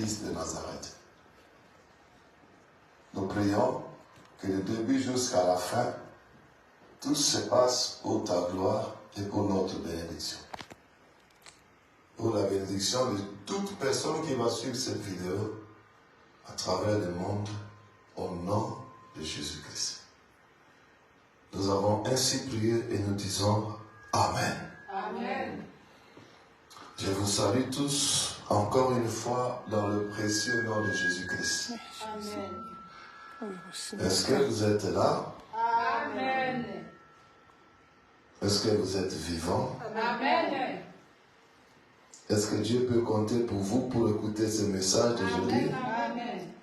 l'église de Nazareth. Nous prions que du début jusqu'à la fin, tout se passe pour ta gloire et pour notre bénédiction. Pour la bénédiction de toute personne qui va suivre cette vidéo à travers le monde, au nom de Jésus-Christ. Nous avons ainsi prié et nous disons Amen. Amen. Je vous salue tous encore une fois dans le précieux nom de Jésus-Christ. Amen. Est-ce que vous êtes là? Amen. Est-ce que vous êtes vivant? Amen. Est-ce que Dieu peut compter pour vous pour écouter ce message d'aujourd'hui? Amen.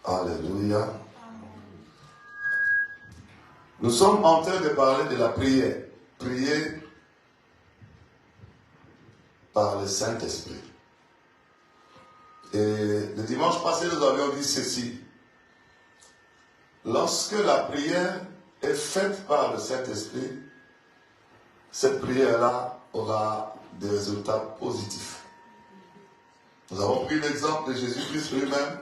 Alléluia. Nous sommes en train de parler de la prière. Prier par le Saint-Esprit. Et le dimanche passé, nous avions dit ceci. Lorsque la prière est faite par le Saint-Esprit, cette prière-là aura des résultats positifs. Nous avons pris l'exemple de Jésus-Christ lui-même.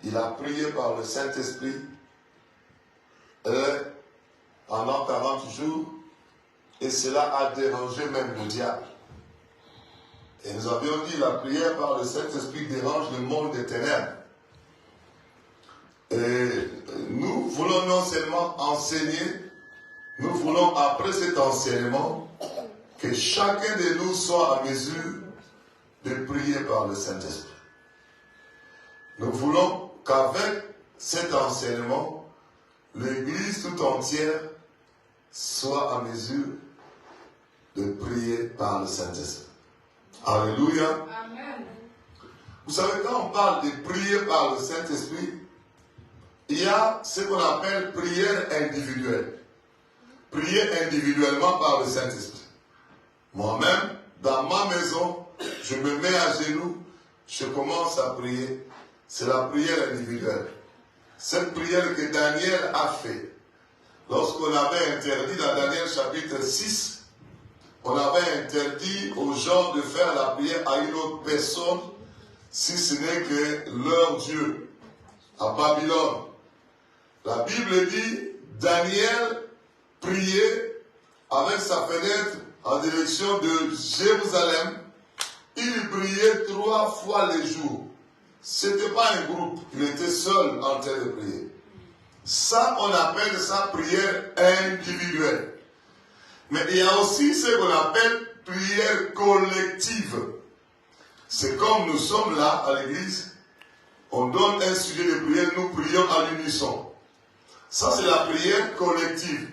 Il a prié par le Saint-Esprit pendant 40 jours et cela a dérangé même le diable. Et nous avions dit la prière par le Saint-Esprit dérange le monde des ténèbres. Et nous voulons non seulement enseigner, nous voulons après cet enseignement que chacun de nous soit en mesure de prier par le Saint-Esprit. Nous voulons qu'avec cet enseignement, l'Église tout entière soit en mesure de prier par le Saint-Esprit. Alléluia. Amen. Vous savez, quand on parle de prier par le Saint-Esprit, il y a ce qu'on appelle prière individuelle. Prier individuellement par le Saint-Esprit. Moi-même, dans ma maison, je me mets à genoux, je commence à prier. C'est la prière individuelle. Cette prière que Daniel a fait, lorsqu'on avait interdit dans Daniel chapitre 6, on avait interdit aux gens de faire la prière à une autre personne, si ce n'est que leur Dieu, à Babylone. La Bible dit, Daniel priait avec sa fenêtre en direction de Jérusalem. Il priait 3 fois le jour. Ce n'était pas un groupe, il était seul en train de prier. Ça, on appelle ça prière individuelle. Mais il y a aussi ce qu'on appelle prière collective. C'est comme nous sommes là à l'église, on donne un sujet de prière, nous prions à l'unisson. Ça, c'est la prière collective.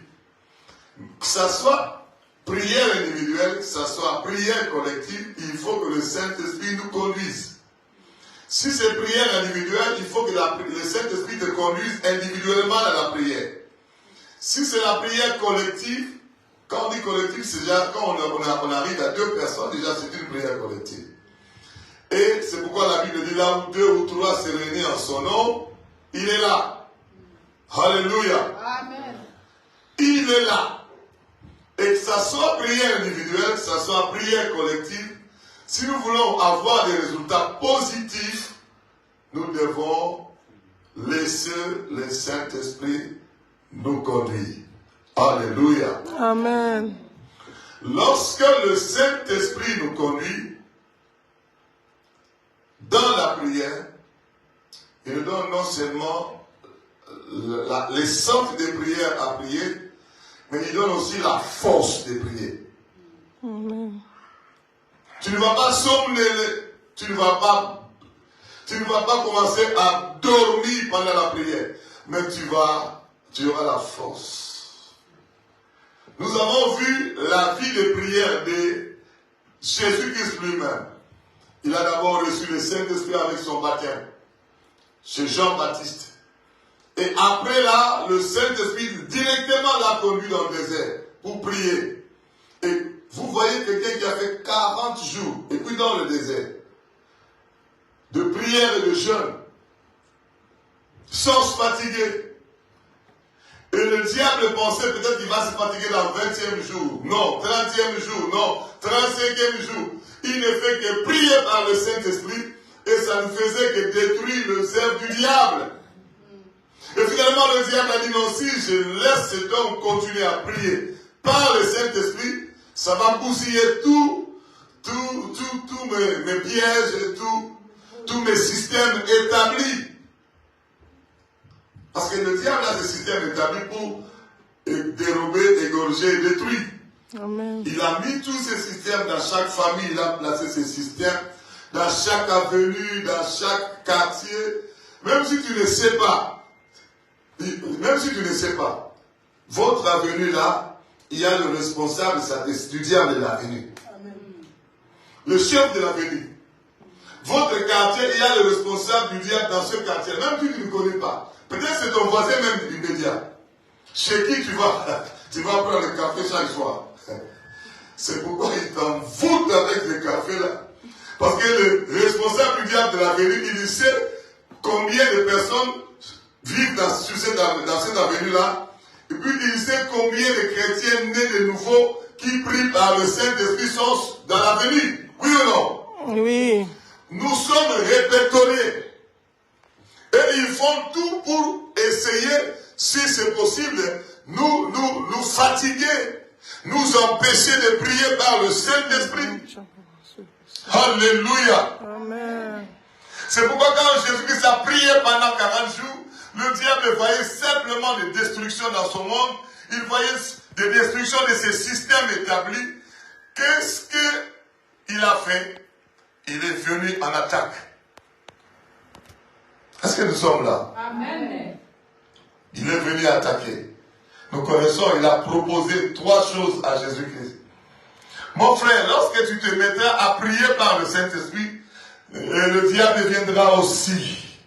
Que ça soit prière individuelle, que ça soit prière collective, il faut que le Saint-Esprit nous conduise. Si c'est prière individuelle, il faut que le Saint-Esprit te conduise individuellement dans la prière. Si c'est la prière collective, quand on dit collective, c'est déjà quand on arrive à 2 personnes, déjà c'est une prière collective. Et c'est pourquoi la Bible dit là où 2 ou 3 se réunissent en son nom, il est là. Alléluia. Amen. Il est là. Et que ça soit prière individuelle, que ça soit prière collective, si nous voulons avoir des résultats positifs, nous devons laisser le Saint-Esprit nous conduire. Alléluia. Amen. Lorsque le Saint-Esprit nous conduit dans la prière, il nous donne non seulement les sortes de prières à prier, mais il donne aussi la force de prier. Amen. Tu ne vas pas somnoler, tu ne vas pas commencer à dormir pendant la prière, mais tu auras la force. Nous avons vu la vie de prière de Jésus-Christ lui-même. Il a d'abord reçu le Saint-Esprit avec son baptême, chez Jean-Baptiste. Et après là, le Saint-Esprit directement l'a conduit dans le désert pour prier. Et vous voyez quelqu'un qui a fait 40 jours, et puis dans le désert, de prière et de jeûne, sans se fatiguer. Et le diable pensait peut-être qu'il va se fatiguer dans le 20e jour. Non, 30e jour, non, 35e jour. Il ne fait que prier par le Saint-Esprit et ça ne faisait que détruire les œuvres du diable. Et finalement, le diable a dit non, si je laisse cet homme continuer à prier par le Saint-Esprit, ça va bousiller tous mes pièges et tous mes systèmes établis. Parce que le diable a des systèmes établis pour dérober, égorger et détruire. Amen. Il a mis tous ces systèmes dans chaque famille, il a placé ces systèmes dans chaque avenue, dans chaque quartier. Même si tu ne sais pas, votre avenue là, il y a le responsable, du diable de l'avenue. Le chef de l'avenue. Votre quartier, il y a le responsable du diable dans ce quartier, même si tu ne connais pas. Peut-être c'est ton voisin même immédiat. Chez qui tu vas prendre le café chaque soir. C'est pourquoi il t'envoûte avec le café là. Parce que le responsable du diable de l'avenue, il sait combien de personnes vivent dans cette avenue là. Et puis il sait combien de chrétiens nés de nouveau qui prient par le Saint-Esprit sont dans l'avenue. Oui ou non? Oui. Nous sommes répertoriés. Et ils font tout pour essayer, si c'est possible, nous fatiguer, nous empêcher de prier par le Saint-Esprit. Alléluia. Amen. C'est pourquoi quand Jésus-Christ a prié pendant 40 jours, le diable voyait simplement des destructions dans son monde. Il voyait des destructions de ses systèmes établis. Qu'est-ce qu'il a fait? Il est venu en attaque. Est-ce que nous sommes là? Amen. Il est venu attaquer. Nous connaissons, il a proposé 3 choses à Jésus-Christ. Mon frère, lorsque tu te mettras à prier par le Saint-Esprit, le diable viendra aussi.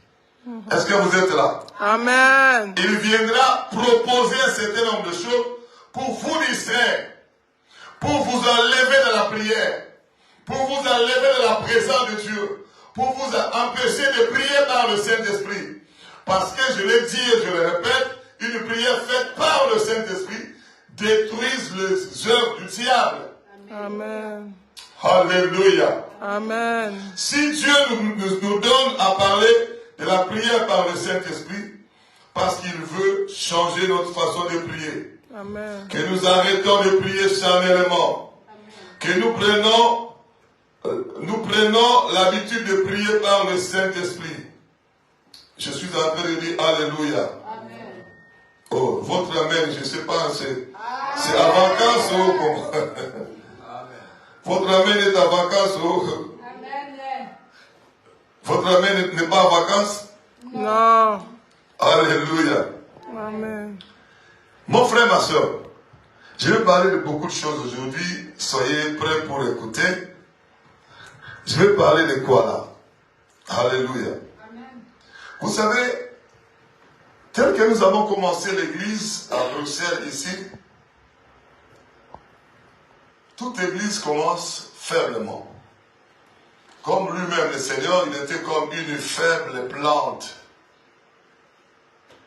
Est-ce que vous êtes là? Amen. Il viendra proposer un certain nombre de choses pour vous distraire, pour vous enlever de la prière, pour vous enlever de la présence de Dieu, pour vous empêcher de prier par le Saint-Esprit. Parce que je l'ai dit et je le répète, une prière faite par le Saint-Esprit détruise les œuvres du diable. Amen. Alléluia. Amen. Si Dieu nous donne à parler de la prière par le Saint-Esprit, parce qu'il veut changer notre façon de prier. Amen. Que nous arrêtons de prier charnellement. Que nous prenons l'habitude de prier par le Saint-Esprit. Je suis en train de dire Alléluia. Amen. Oh, votre Amen, je ne sais pas, c'est à vacances ou comment? Votre Amen est à vacances ou? Amen. Votre Amen n'est pas à vacances? Non. Alléluia. Amen. Mon frère, ma soeur, je vais parler de beaucoup de choses aujourd'hui. Soyez prêts pour écouter. Je vais parler de quoi là? Alléluia. Amen. Vous savez, tel que nous avons commencé l'église à Bruxelles ici, toute église commence faiblement. Comme lui-même, le Seigneur, il était comme une faible plante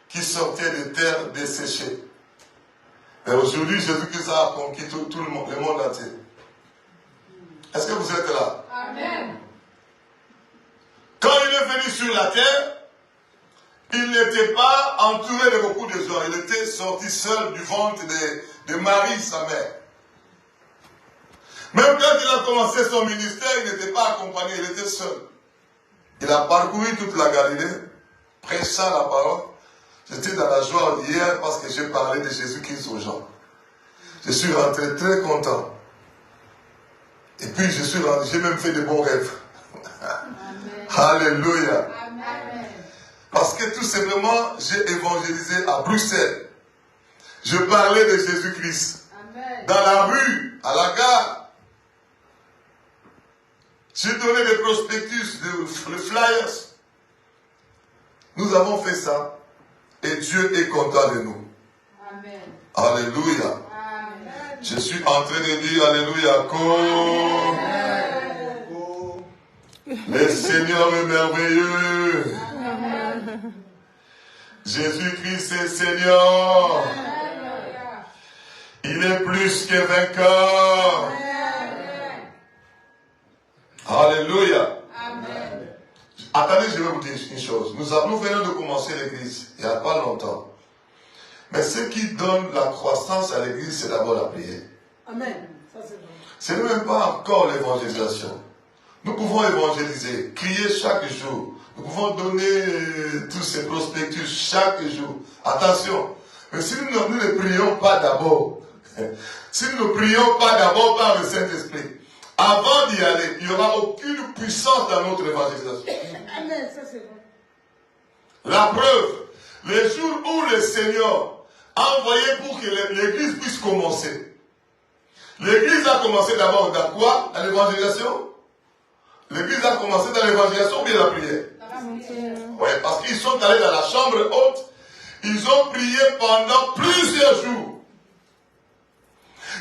qui sortait des terres desséchées. Et aujourd'hui, Jésus-Christ a conquis tout le monde entier. Est-ce que vous êtes là? Amen. Quand il est venu sur la terre, il n'était pas entouré de beaucoup de gens. Il était sorti seul du ventre de Marie, sa mère. Même quand il a commencé son ministère, il n'était pas accompagné, il était seul. Il a parcouru toute la Galilée, prêchant la parole. J'étais dans la joie hier parce que j'ai parlé de Jésus-Christ aux gens. Je suis rentré très content. Et puis j'ai même fait de bons rêves. Alléluia. Amen. Parce que tout simplement, j'ai évangélisé à Bruxelles. Je parlais de Jésus-Christ. Dans la rue, à la gare. J'ai donné des prospectus, des flyers. Nous avons fait ça. Et Dieu est content de nous. Amen. Alléluia. Amen. Je suis en train de dire Alléluia. Le Seigneur est merveilleux. Amen. Jésus-Christ est Seigneur. Il est plus que vainqueur. Alléluia. Amen. Attendez, je vais vous dire une chose. Nous venons de commencer l'église il n'y a pas longtemps. Mais ce qui donne la croissance à l'église, c'est d'abord la prière. Amen. Ça, c'est vrai. Ce n'est même pas encore l'évangélisation. Nous pouvons évangéliser, crier chaque jour. Nous pouvons donner tous ces prospectus chaque jour. Attention. Mais si nous ne prions pas d'abord, si nous ne prions pas d'abord par le Saint-Esprit, avant d'y aller, il n'y aura aucune puissance dans notre évangélisation. Amen, ça c'est vrai. La preuve, les jours où le Seigneur a envoyé pour que l'église puisse commencer. L'église a commencé d'abord dans quoi? Dans l'évangélisation? L'église a commencé dans l'évangélisation ou bien la prière? Oui, parce qu'ils sont allés dans la chambre haute. Ils ont prié pendant plusieurs jours.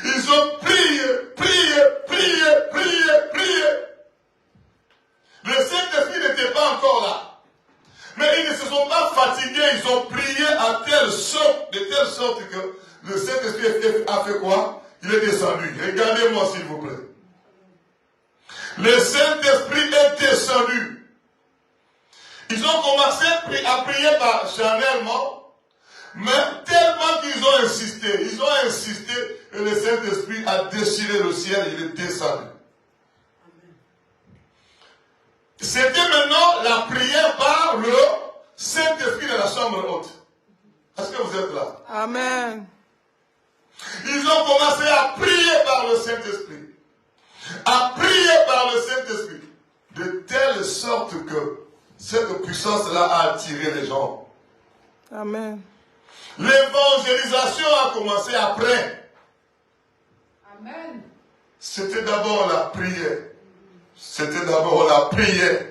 Ils ont prié. Le Saint-Esprit n'était pas encore là. Mais ils ne se sont pas fatigués. Ils ont prié de telle sorte que le Saint-Esprit a fait quoi? Il est descendu. Regardez-moi s'il vous plaît. Le Saint-Esprit est descendu. Ils ont commencé à prier charnellement, mais tellement qu'ils ont insisté. Et le Saint-Esprit a déchiré le ciel et il est descendu. C'était maintenant la prière par le Saint-Esprit dans la chambre haute. Est-ce que vous êtes là? Amen. Ils ont commencé à prier par le Saint-Esprit. À prier par le Saint-Esprit. De telle sorte que cette puissance-là a attiré les gens. Amen. L'évangélisation a commencé après. Amen. C'était d'abord la prière. C'était d'abord la prière.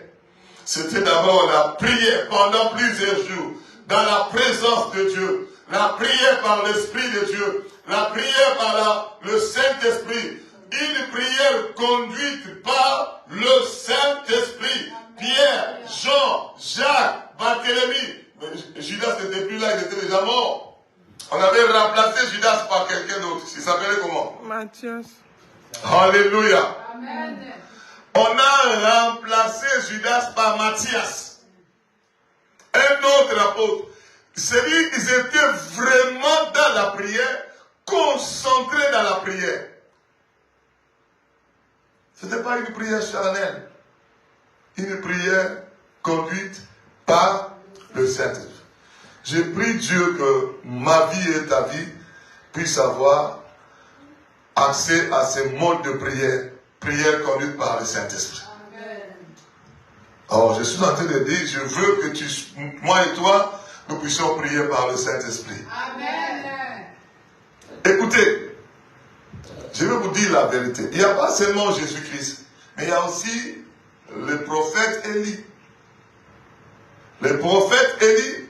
C'était d'abord la prière pendant plusieurs jours. Dans la présence de Dieu. La prière par l'Esprit de Dieu. La prière par le Saint-Esprit. Une prière conduite par le Saint-Esprit. Pierre, Jean, Jacques, Barthélemy. Judas n'était plus là, il était déjà mort. On avait remplacé Judas par quelqu'un d'autre. Il s'appelait comment? Matthieu. Alléluia. Amen. On a remplacé Judas par Matthias. Un autre apôtre. C'est-à-dire qu'ils étaient vraiment dans la prière, concentrés dans la prière. Ce n'était pas une prière charnelle. Une prière conduite par le Saint-Esprit. Je prie Dieu que ma vie et ta vie puissent avoir accès à ces modes de prière. Prière conduite par le Saint-Esprit. Alors, je suis en train de dire, je veux que moi et toi, nous puissions prier par le Saint-Esprit. Amen. Écoutez, je vais vous dire la vérité. Il n'y a pas seulement Jésus-Christ, mais il y a aussi le prophète Élie. Le prophète Élie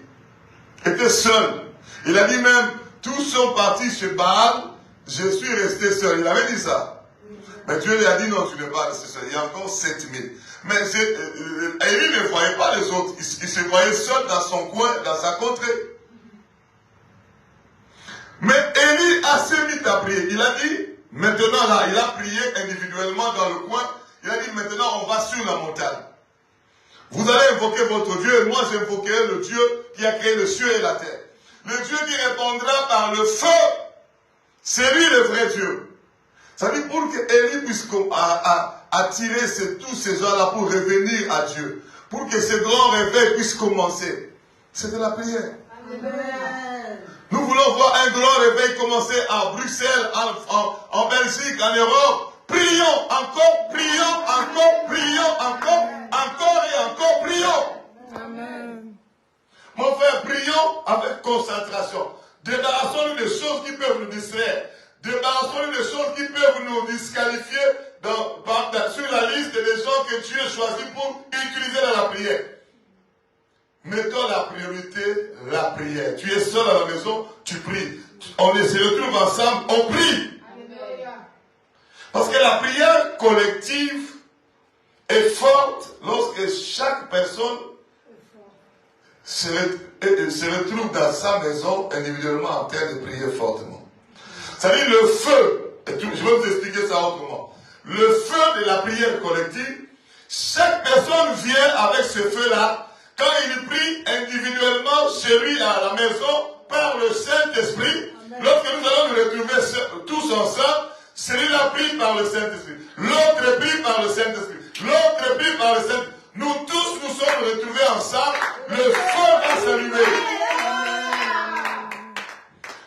était seul. Il a dit même, tous sont partis chez Baal, je suis resté seul. Il avait dit ça. Mais Dieu lui a dit, non, tu n'es pas resté seul. Il y a encore 7000. Mais Élie ne voyait pas les autres. Il se voyait seul dans son coin, dans sa contrée. Mais Élie a se mis à prier. Il a dit, maintenant là, il a prié individuellement dans le coin. Il a dit, maintenant on va sur la montagne. Vous allez invoquer votre Dieu, et moi j'invoquerai le Dieu qui a créé le ciel et la terre. Le Dieu qui répondra par le feu, c'est lui le vrai Dieu. Ça veut dire pour que Élie puisse attirer tous ces gens-là pour revenir à Dieu, pour que ce grand réveil puisse commencer. C'est de la prière. Amen. Nous voulons voir un grand réveil commencer à Bruxelles, en Belgique, en Europe. Prions, encore prions, encore prions, encore et encore prions. Amen. Mon frère, prions avec concentration. Débarrassons-nous des choses qui peuvent nous distraire. Débarrassons-nous des choses qui peuvent nous disqualifier sur la liste des gens que Dieu choisit pour utiliser dans la prière. Mettons la priorité, la prière. Tu es seul à la maison, tu pries. On se retrouve ensemble, on prie. Parce que la prière collective est forte lorsque chaque personne se retrouve dans sa maison individuellement en train de prier fortement. C'est-à-dire le feu, je vais vous expliquer ça autrement. Le feu de la prière collective, chaque personne vient avec ce feu-là quand il prie individuellement chez lui à la maison par le Saint-Esprit. Lorsque nous allons nous retrouver tous ensemble, celui-là prie par le Saint-Esprit. L'autre prie par le Saint-Esprit. L'autre prie par le Saint-Esprit. Nous tous nous sommes retrouvés ensemble. Le feu va s'allumer.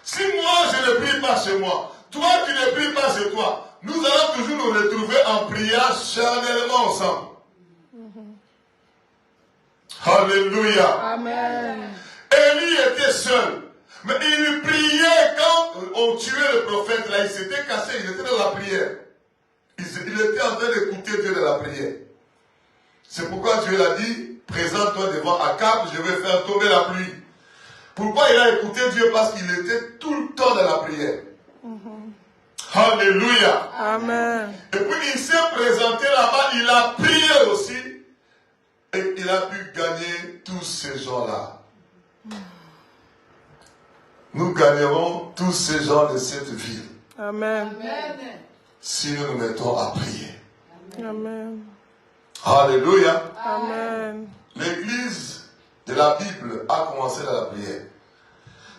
Si moi je ne prie pas chez moi, toi tu ne pries pas chez toi, nous allons toujours nous retrouver en priant charnellement ensemble. Alléluia. Amen. Élie était seul. Mais il priait quand on tuait le prophète. Là, il s'était cassé, il était dans la prière. Il était en train d'écouter Dieu dans la prière. C'est pourquoi Dieu l'a dit, présente-toi devant Akab, je vais faire tomber la pluie. Pourquoi il a écouté Dieu? Parce qu'il était tout le temps dans la prière. Alléluia. Amen. Et puis il s'est présenté là-bas, il a prié aussi. Et il a pu gagner tous ces gens-là. Nous gagnerons tous ces gens de cette ville. Amen. Si nous nous mettons à prier. Amen. Alléluia. Amen. L'église de la Bible a commencé dans la prière.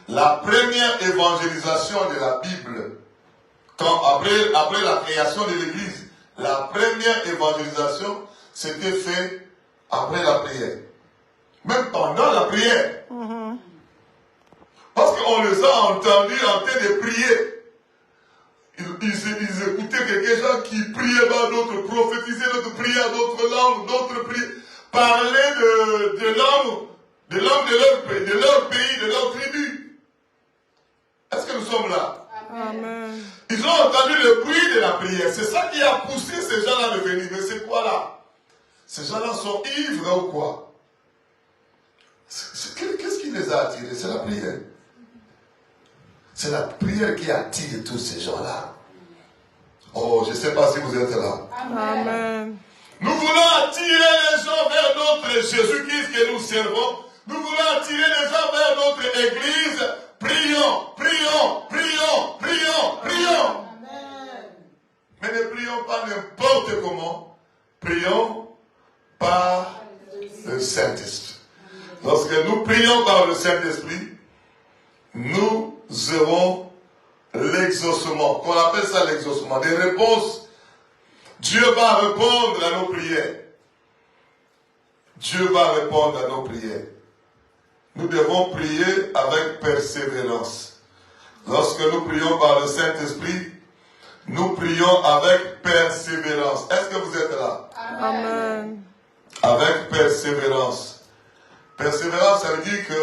La première évangélisation de la Bible, après la création de l'église, la première évangélisation s'était faite après la prière. Même pendant la prière. Parce qu'on les a entendus en train de prier. Ils écoutaient quelques-uns qui priaient, d'autres prophétisaient, d'autres priaient d'autres langues, d'autres priaient, parlaient de langues de leur pays, de leur tribu. Est-ce que nous sommes là? Amen. Ils ont entendu le bruit de la prière. C'est ça qui a poussé ces gens-là de venir. Mais c'est quoi là? Ces gens-là sont ivres ou quoi? Qu'est-ce qui les a attirés? C'est la prière. C'est la prière qui attire tous ces gens-là. Oh, je ne sais pas si vous êtes là. Amen. Nous voulons attirer les gens vers notre Jésus-Christ que nous servons. Nous voulons attirer les gens vers notre église. Prions, prions, prions, prions, prions. Mais ne prions pas n'importe comment. Prions par le Saint-Esprit. Lorsque nous prions par le Saint-Esprit, nous aurons l'exaucement, qu'on appelle ça l'exaucement, des réponses. Dieu va répondre à nos prières. Dieu va répondre à nos prières. Nous devons prier avec persévérance. Lorsque nous prions par le Saint-Esprit, nous prions avec persévérance. Est-ce que vous êtes là? Amen. Avec persévérance. Persévérance, ça veut dire que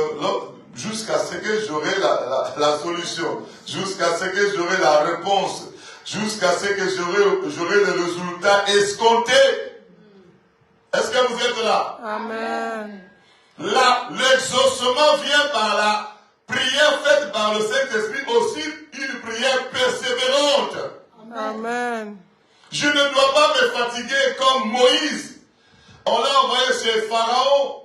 jusqu'à ce que j'aurai la solution, jusqu'à ce que j'aurai la réponse, jusqu'à ce que j'aurai le résultat escompté. Est-ce que vous êtes là? Amen. L'exaucement vient par la prière faite par le Saint-Esprit, aussi une prière persévérante. Amen. Je ne dois pas me fatiguer comme Moïse. On l'a envoyé chez Pharaon.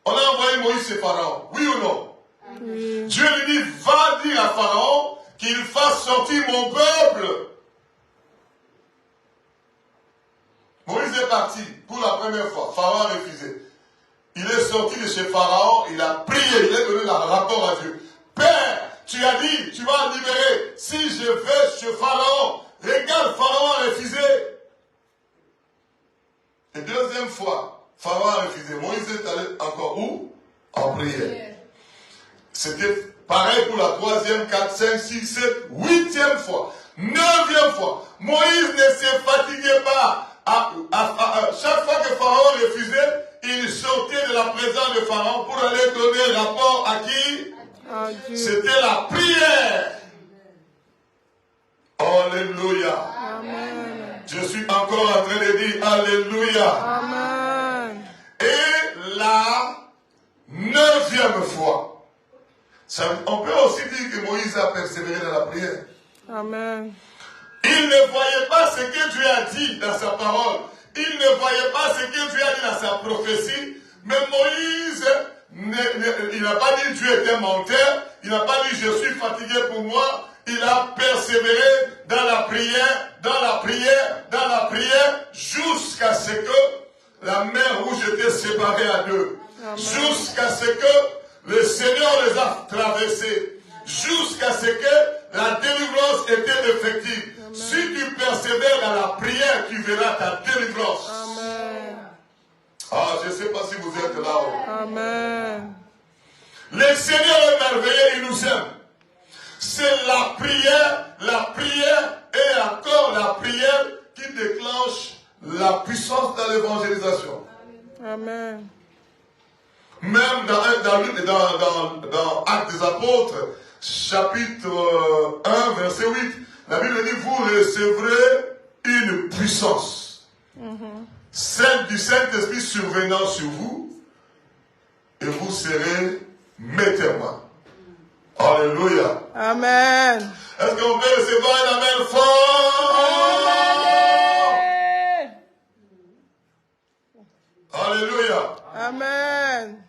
On a envoyé Moïse chez Pharaon. Oui ou non? Oui. Dieu lui dit, va dire à Pharaon qu'il fasse sortir mon peuple. Moïse est parti pour la première fois. Pharaon a refusé. Il est sorti de chez Pharaon, il a prié, il a donné le rapport à Dieu. Père, tu as dit, tu vas libérer. Si je vais chez Pharaon, regarde, Pharaon a refusé. Et deuxième fois, Pharaon a refusé. Moïse est allé encore où? En prière. C'était pareil pour la 3e, 4, 5, 6, 7, 8e fois. 9e fois. Moïse ne se fatiguait pas. Chaque fois que Pharaon refusait, il sortait de la présence de Pharaon pour aller donner rapport à qui? À Dieu. C'était la prière. Alléluia. Amen. Je suis encore en train de dire Alléluia. Amen. Et la 9e fois. On peut aussi dire que Moïse a persévéré dans la prière. Amen. Il ne voyait pas ce que Dieu a dit dans sa parole. Il ne voyait pas ce que Dieu a dit dans sa prophétie. Mais Moïse il n'a pas dit Dieu était menteur, il n'a pas dit je suis fatigué pour moi, il a persévéré dans la prière, dans la prière, dans la prière, jusqu'à ce que la mer Rouge était séparée à deux. Jusqu'à ce que le Seigneur les a traversés. Jusqu'à ce que la délivrance était effective. Amen. Si tu persévères dans la prière, tu verras ta délivrance. Amen. Ah, je ne sais pas si vous êtes là-haut. Amen. Le Seigneur est merveilleux, il nous aime. C'est la prière et encore la prière qui déclenche la puissance dans l'évangélisation. Amen. Même dans Actes des Apôtres, chapitre 1, verset 8, la Bible dit, vous recevrez une puissance. Celle du Saint-Esprit survenant sur vous, et vous serez mes témoins. Alléluia. Amen. Est-ce qu'on peut recevoir un amen fort? Alléluia. Amen.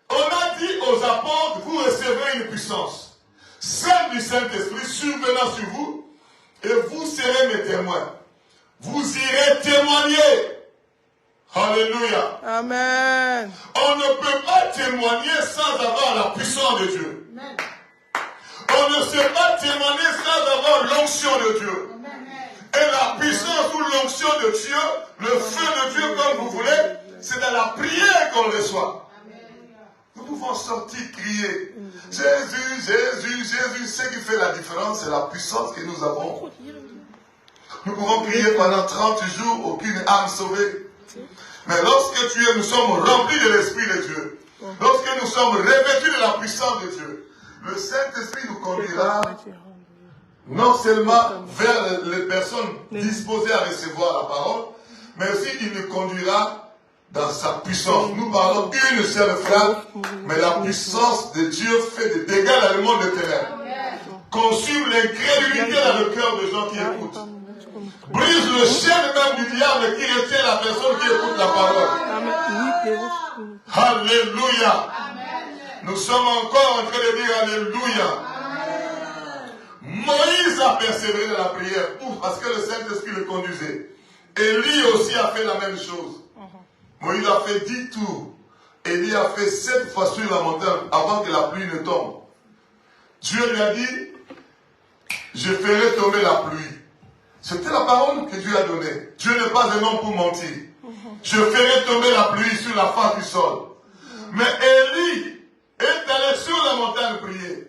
On a dit aux apôtres, vous recevrez une puissance, celle du Saint-Esprit survenant sur vous, et vous serez mes témoins. Vous irez témoigner. Alléluia. Amen. On ne peut pas témoigner sans avoir la puissance de Dieu. Amen. On ne sait pas témoigner sans avoir l'onction de Dieu. Et la puissance ou l'onction de Dieu, le feu de Dieu comme vous voulez, c'est dans la prière qu'on le reçoit. Nous pouvons sortir, crier. Jésus, Jésus, Jésus. Ce qui fait la différence, c'est la puissance que nous avons. Nous pouvons prier pendant 30 jours, aucune âme sauvée. Mais lorsque nous sommes remplis de l'Esprit de Dieu, lorsque nous sommes revêtus de la puissance de Dieu, le Saint-Esprit nous conduira non seulement vers les personnes disposées à recevoir la parole, mais aussi il nous conduira dans sa puissance. Nous parlons une seule phrase, mais la puissance de Dieu fait des dégâts dans le monde des ténèbres. Consume l'incrédulité dans le cœur des gens qui écoutent. Brise le chêne même du diable qui retient la personne qui écoute la parole. Alléluia. Nous sommes encore en train de dire Alléluia. Moïse a persévéré dans la prière parce que le Saint-Esprit le conduisait. Élie aussi a fait la même chose. Moïse a fait 10 tours. Élie a fait 7 fois sur la montagne avant que la pluie ne tombe. Dieu lui a dit, je ferai tomber la pluie. C'était la parole que Dieu a donnée. Dieu n'est pas un homme pour mentir. Je ferai tomber la pluie sur la face du sol. Mais Élie est allé sur la montagne prier.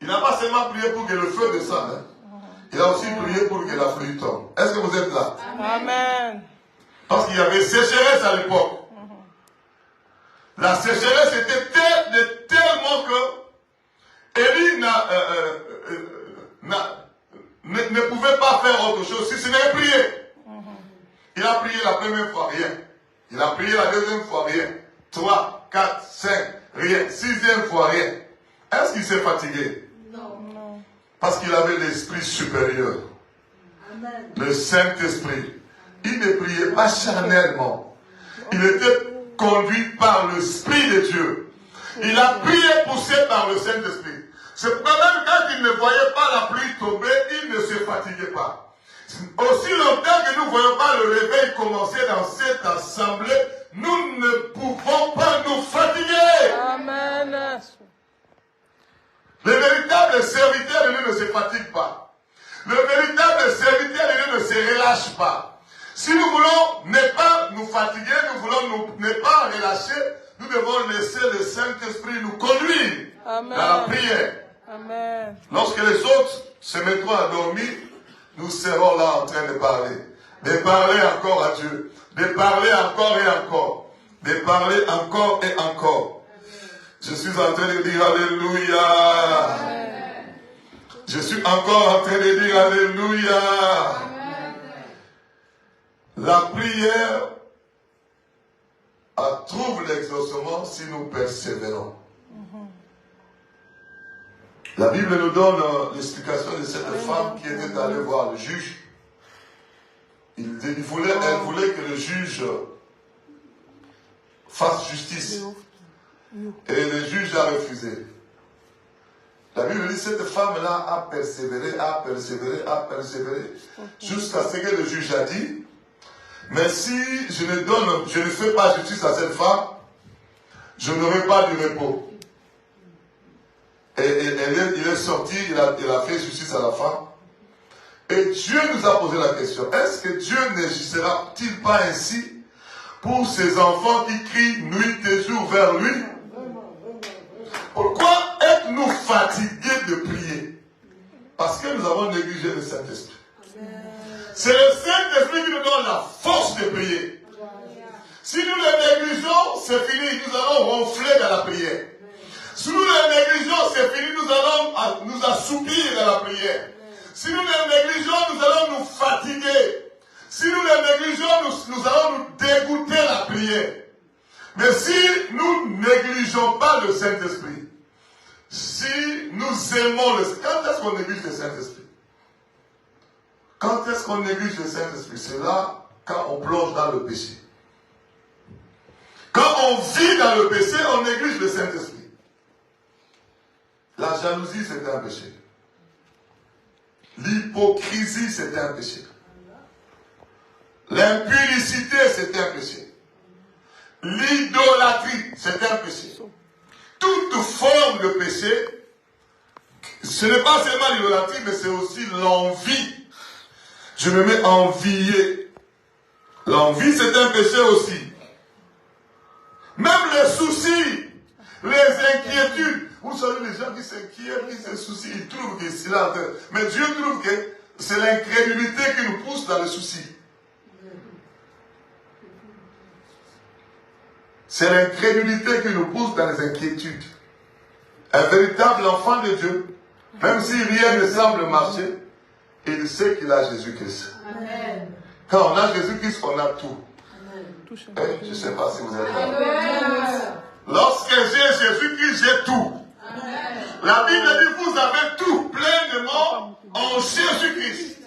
Il n'a pas seulement prié pour que le feu descende. Il a aussi prié pour que la pluie tombe. Est-ce que vous êtes là? Amen. Parce qu'il y avait sécheresse à l'époque. La sécheresse était tellement que Élie ne pouvait pas faire autre chose si ce n'est prier. Il a prié la première fois, rien. Il a prié la deuxième fois, rien. 3, 4, 5, rien. 6e fois, rien. Est-ce qu'il s'est fatigué? Non. Parce qu'il avait l'esprit supérieur. Amen. Le Saint-Esprit. Il ne priait pas charnellement. Il était conduit par l'Esprit de Dieu. Il a prié poussé par le Saint-Esprit. C'est pourquoi même quand il ne voyait pas la pluie tomber, il ne se fatiguait pas. Aussi longtemps que nous ne voyons pas le réveil commencer dans cette assemblée, nous ne pouvons pas nous fatiguer. Amen. Le véritable serviteur de Dieu ne se fatigue pas. Le véritable serviteur de Dieu ne se relâche pas. Si nous voulons ne pas nous fatiguer, nous voulons ne pas relâcher, nous devons laisser le Saint-Esprit nous conduire dans la prière. Amen. Lorsque les autres se mettront à dormir, nous serons là en train de parler encore à Dieu, de parler encore et encore, de parler encore et encore. Je suis en train de dire Alléluia. Amen. Je suis encore en train de dire Alléluia. Amen. La prière trouve l'exaucement si nous persévérons. La Bible nous donne l'explication de cette femme qui était allée voir le juge. Elle voulait que le juge fasse justice. Et le juge a refusé. La Bible dit, cette femme-là a persévéré, jusqu'à ce que le juge a dit, mais si je ne fais pas justice à cette femme, je n'aurai pas du repos. Et il est sorti, il a fait justice à la femme. Et Dieu nous a posé la question, est-ce que Dieu n'agissera-t-il pas ainsi pour ses enfants qui crient nuit et jour vers lui? Pourquoi êtes-nous fatigués de prier? Parce que nous avons négligé le Saint-Esprit. C'est le Saint-Esprit qui nous donne la force de prier. Si nous le négligeons, c'est fini, nous allons ronfler dans la prière. Si nous le négligeons, c'est fini, nous allons nous assoupir dans la prière. Si nous le négligeons, nous allons nous fatiguer. Si nous le négligeons, nous allons nous dégoûter la prière. Mais si nous négligeons pas le Saint-Esprit, si nous aimons le Saint-Esprit, quand est-ce qu'on néglige le Saint-Esprit? Quand est-ce qu'on néglige le Saint-Esprit? C'est là, quand on plonge dans le péché. Quand on vit dans le péché, on néglige le Saint-Esprit. La jalousie, c'est un péché. L'hypocrisie, c'est un péché. L'impudicité, c'est un péché. L'idolâtrie, c'est un péché. Toute forme de péché, ce n'est pas seulement l'idolâtrie, mais c'est aussi l'envie. Je me mets à envier. L'envie, c'est un péché aussi. Même les soucis, les inquiétudes. Vous savez, les gens qui s'inquiètent, qui se soucient, ils trouvent que c'est là. Mais Dieu trouve que c'est l'incrédulité qui nous pousse dans le souci. C'est l'incrédulité qui nous pousse dans les inquiétudes. Un véritable enfant de Dieu, même si rien ne semble marcher, il sait qu'il a Jésus-Christ. Quand on a Jésus-Christ, on a tout. Je ne sais pas si vous êtes là. Lorsque j'ai Jésus-Christ, j'ai tout. La Bible dit, vous avez tout pleinement en Jésus-Christ.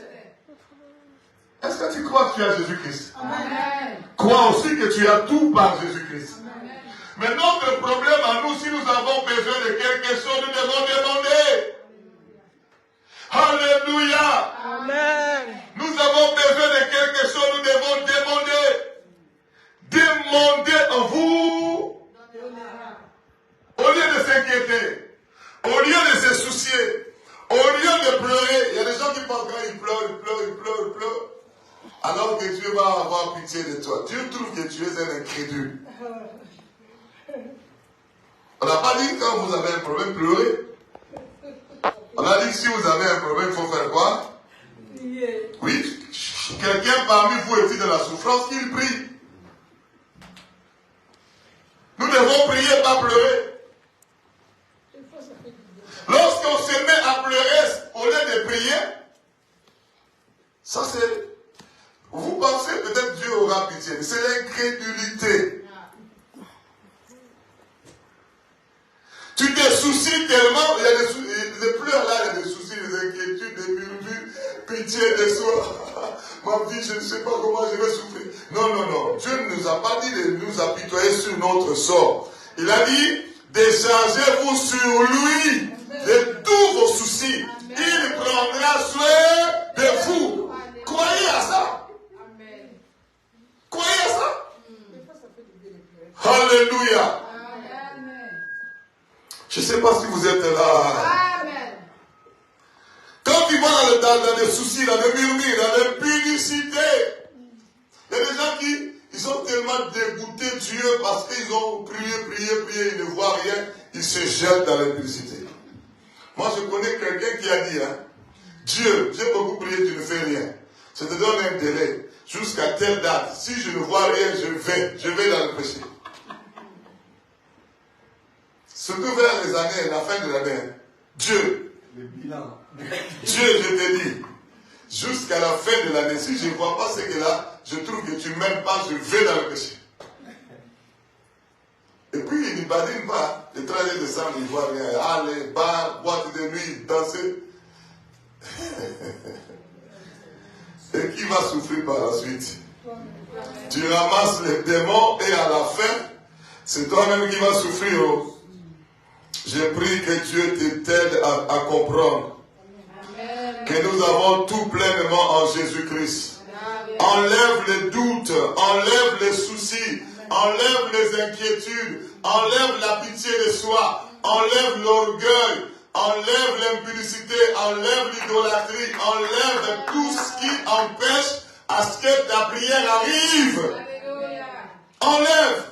Est-ce que tu crois que tu as Jésus-Christ? Crois aussi que tu as tout par Jésus-Christ. Mais notre problème à nous, si nous avons besoin de quelque chose, nous devons demander. Alléluia. Amen. Nous avons besoin de quelque chose, nous devons demander. Demandez en vous. Au lieu de s'inquiéter, au lieu de se soucier, au lieu de pleurer, il y a des gens qui pensent quand ils pleurent. Alors que Dieu va avoir pitié de toi. Dieu trouve que tu es un incrédule. On n'a pas dit quand vous avez un problème, pleurez. On a dit que si vous avez un problème, il faut faire quoi? Oui, quelqu'un parmi vous est dans la souffrance, qu'il prie. Nous devons prier, pas pleurer. Lorsqu'on se met à pleurer au lieu de prier, ça c'est... Vous pensez peut-être Dieu aura pitié, mais c'est l'incrédulité. Tu te soucies tellement, il y a des pleurs là, il y a des soucis, des inquiétudes, des murmures, pitié de soi. Ma vie, je ne sais pas comment je vais souffrir. Non. Dieu ne nous a pas dit de nous apitoyer sur notre sort. Il a dit, déchargez-vous sur lui de tous vos soucis. Il prendra soin de vous. Croyez à ça. Croyez à ça. Alléluia. Je ne sais pas si vous êtes là. Quand tu vas dans les soucis, dans les murmures, dans l'impudicité, il y a des gens qui sont tellement dégoûtés de Dieu parce qu'ils ont prié, ils ne voient rien, ils se jettent dans l'impudicité. Moi, je connais quelqu'un qui a dit, Dieu, j'ai beaucoup prié, tu ne fais rien. Je te donne un délai. Jusqu'à telle date, si je ne vois rien, je vais dans le péché. Surtout vers les années, la fin de l'année. Dieu, je te dis, jusqu'à la fin de l'année, si je ne vois pas ce que là, je trouve que tu ne m'aimes pas, je vais dans le péché. Et puis il ne badine pas. Le 31 décembre, il ne voit rien. Allez, bar, boîte de nuit, danser. Et qui va souffrir par la suite? Tu ramasses les démons et à la fin, C'est toi-même qui vas souffrir. Oh. Je prie que Dieu t'aide à comprendre que nous avons tout pleinement en Jésus-Christ. Enlève les doutes, enlève les soucis, enlève les inquiétudes, enlève la pitié de soi, enlève l'orgueil, enlève l'impudicité, enlève l'idolâtrie, enlève tout ce qui empêche à ce que ta prière arrive. Enlève.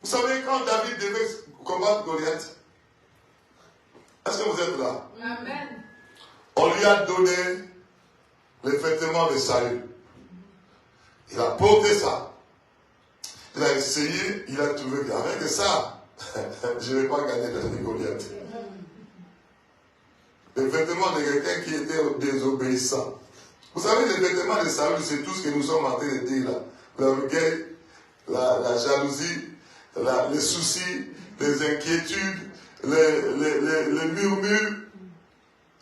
Vous savez, quand David devait combattre Goliath, est-ce que vous êtes là? Amen. On lui a donné les vêtements de Saül. Il a porté ça. Il a essayé, il a trouvé qu'avec ça, je ne vais pas gagner le Goliath. Les vêtements de quelqu'un qui était désobéissant. Vous savez, les vêtements de Saül, c'est tout ce que nous sommes en train de dire là. L'orgueil, la jalousie, les soucis, les inquiétudes, les murmures,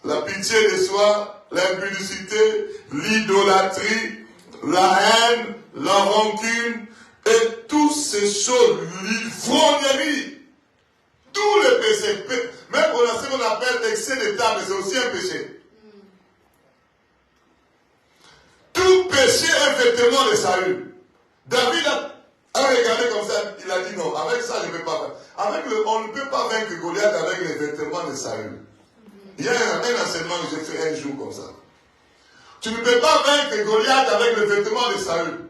la pitié de soi, l'impudicité, l'idolâtrie, la haine, la rancune, et toutes ces choses, l'ivrognerie, tous les péchés, même ce qu'on appelle excès de table, c'est aussi un péché. Tout péché est un vêtement de Saül. David a regardé comme ça, il a dit non, avec ça je ne peux pas faire. On ne peut pas vaincre Goliath avec les vêtements de Saül. Il y a un enseignement que j'ai fait un jour comme ça. Tu ne peux pas vaincre Goliath avec le vêtement de Saül.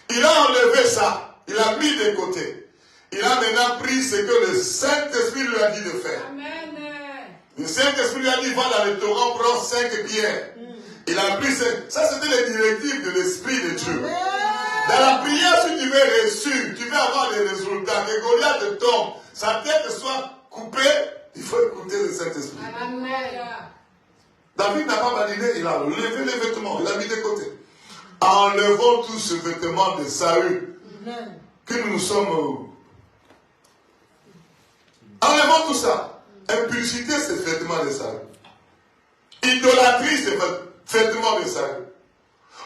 Il a enlevé ça, il a mis de côté. Il a maintenant pris ce que le Saint-Esprit lui a dit de faire. Amen. Le Saint-Esprit lui a dit, va dans le torrent, prends 5 pierres. Il a pris ça, c'était les directives de l'Esprit de Dieu. Dans la prière, si tu veux réussir, tu veux avoir des résultats, que Goliath tombe, sa tête soit coupée, il faut écouter le Saint-Esprit. David n'a pas validé, il a levé les vêtements, il a mis de côté. Enlevons tous ce vêtement de Saül, que nous sommes. Enlevons tout ça. Impudicité, c'est le vêtement de Saül. Idolâtrie, c'est le vêtement de Saül.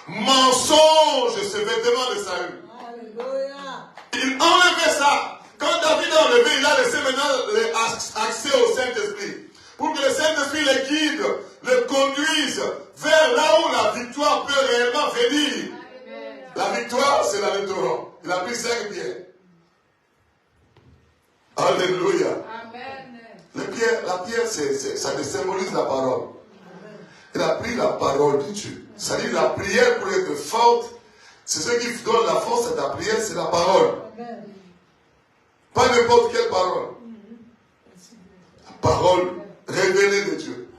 Mensonge, c'est le vêtement de Saül. Alléluia. Il enlevait ça. Quand David a enlevé, il a laissé maintenant accès au Saint-Esprit. Pour que le Saint-Esprit le guide, le conduise vers là où la victoire peut réellement venir. La victoire, c'est dans le torrent. Il a pris 5 pierres. Alléluia. Amen. La pierre, ça symbolise la parole. Il a pris la parole de Dieu. C'est-à-dire la prière pour être forte, c'est ce qui donne la force à ta prière, c'est la parole. Pas n'importe quelle parole. La parole révélée de Dieu.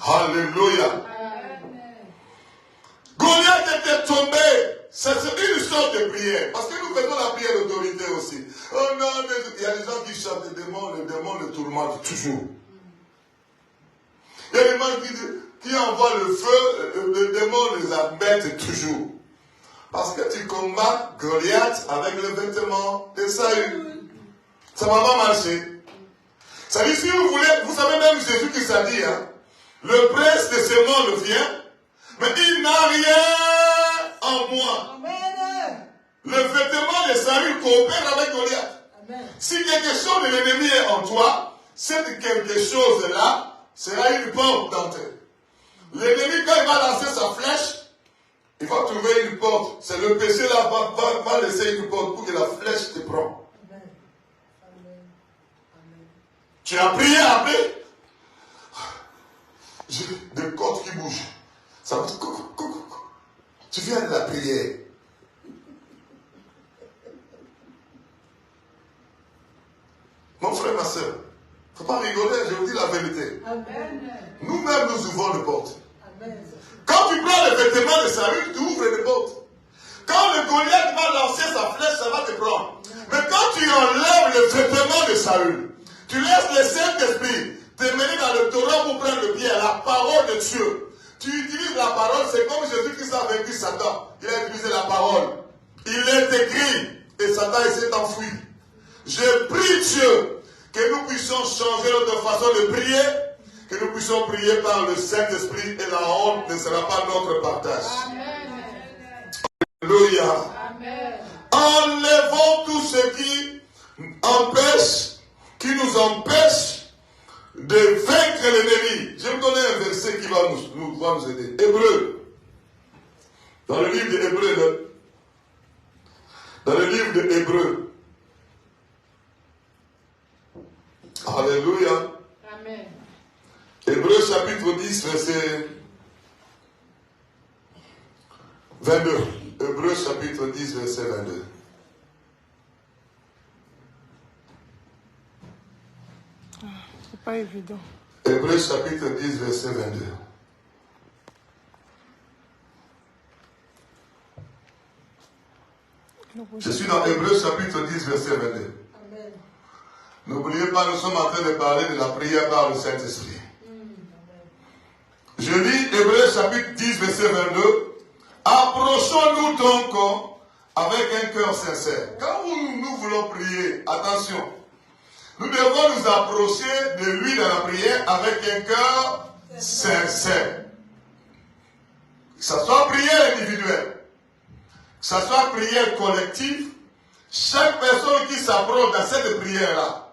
Alléluia. Goliath était tombé. C'est une sorte de prière. Parce que nous faisons la prière d'autorité aussi. Oh non, il y a des gens qui chantent les démons le tourmentent toujours. Il y a des gens qui envoient le feu, le démon les embête toujours. Parce que tu combats Goliath avec le vêtement de Saül. Ça ne va pas marcher. Ça dit, si vous voulez, vous savez même Jésus qui s'est dit, hein, le prince de ce monde vient, mais il n'a rien en moi. Amen. Le vêtement de Saül coopère avec Goliath. Amen. Si quelque chose de l'ennemi est en toi, cette quelque chose-là sera une porte d'entrée. L'ennemi, quand il va lancer sa flèche, il va trouver une porte. C'est le péché là, va laisser une porte pour que la flèche te prenne. Tu as prié après, j'ai des côtes qui bougent. Ça va dire, tu viens de la prière. Mon frère, ma soeur, il ne faut pas rigoler, je vous dis la vérité. Amen. Nous-mêmes, nous ouvrons les portes. Amen. Quand tu prends le vêtement de Saül, tu ouvres les portes. Quand le Goliath va lancer sa flèche, ça va te prendre. Mais quand tu enlèves le vêtement de Saül, tu laisses le Saint-Esprit te mener dans le torrent pour prendre le pied, la parole de Dieu. Tu utilises la parole, c'est comme Jésus-Christ a vaincu Satan. Il a utilisé la parole. Il est écrit, et Satan s'est enfui. Je prie Dieu que nous puissions changer notre façon de prier, que nous puissions prier par le Saint-Esprit et la honte ne sera pas notre partage. Amen. Alléluia. Amen. enlevons tout ce qui nous empêche de vaincre l'ennemi. Je vais vous donner un verset qui va nous aider. Hébreu. Dans le livre de Hébreu. Dans le livre de Hébreu. Alléluia. Amen. Hébreu chapitre 10, verset 22. Hébreu chapitre 10, verset 22. C'est pas évident. Hébreu chapitre 10, verset 22. Je suis dans Hébreu chapitre 10, verset 22. Amen. N'oubliez pas, nous sommes en train de parler de la prière par le Saint-Esprit. Je lis Hébreu chapitre 10, verset 22. Approchons-nous donc avec un cœur sincère. Quand nous voulons prier, attention, nous devons nous approcher de lui dans la prière avec un cœur sincère. Que ce soit prière individuelle, que ce soit prière collective, chaque personne qui s'approche dans cette prière-là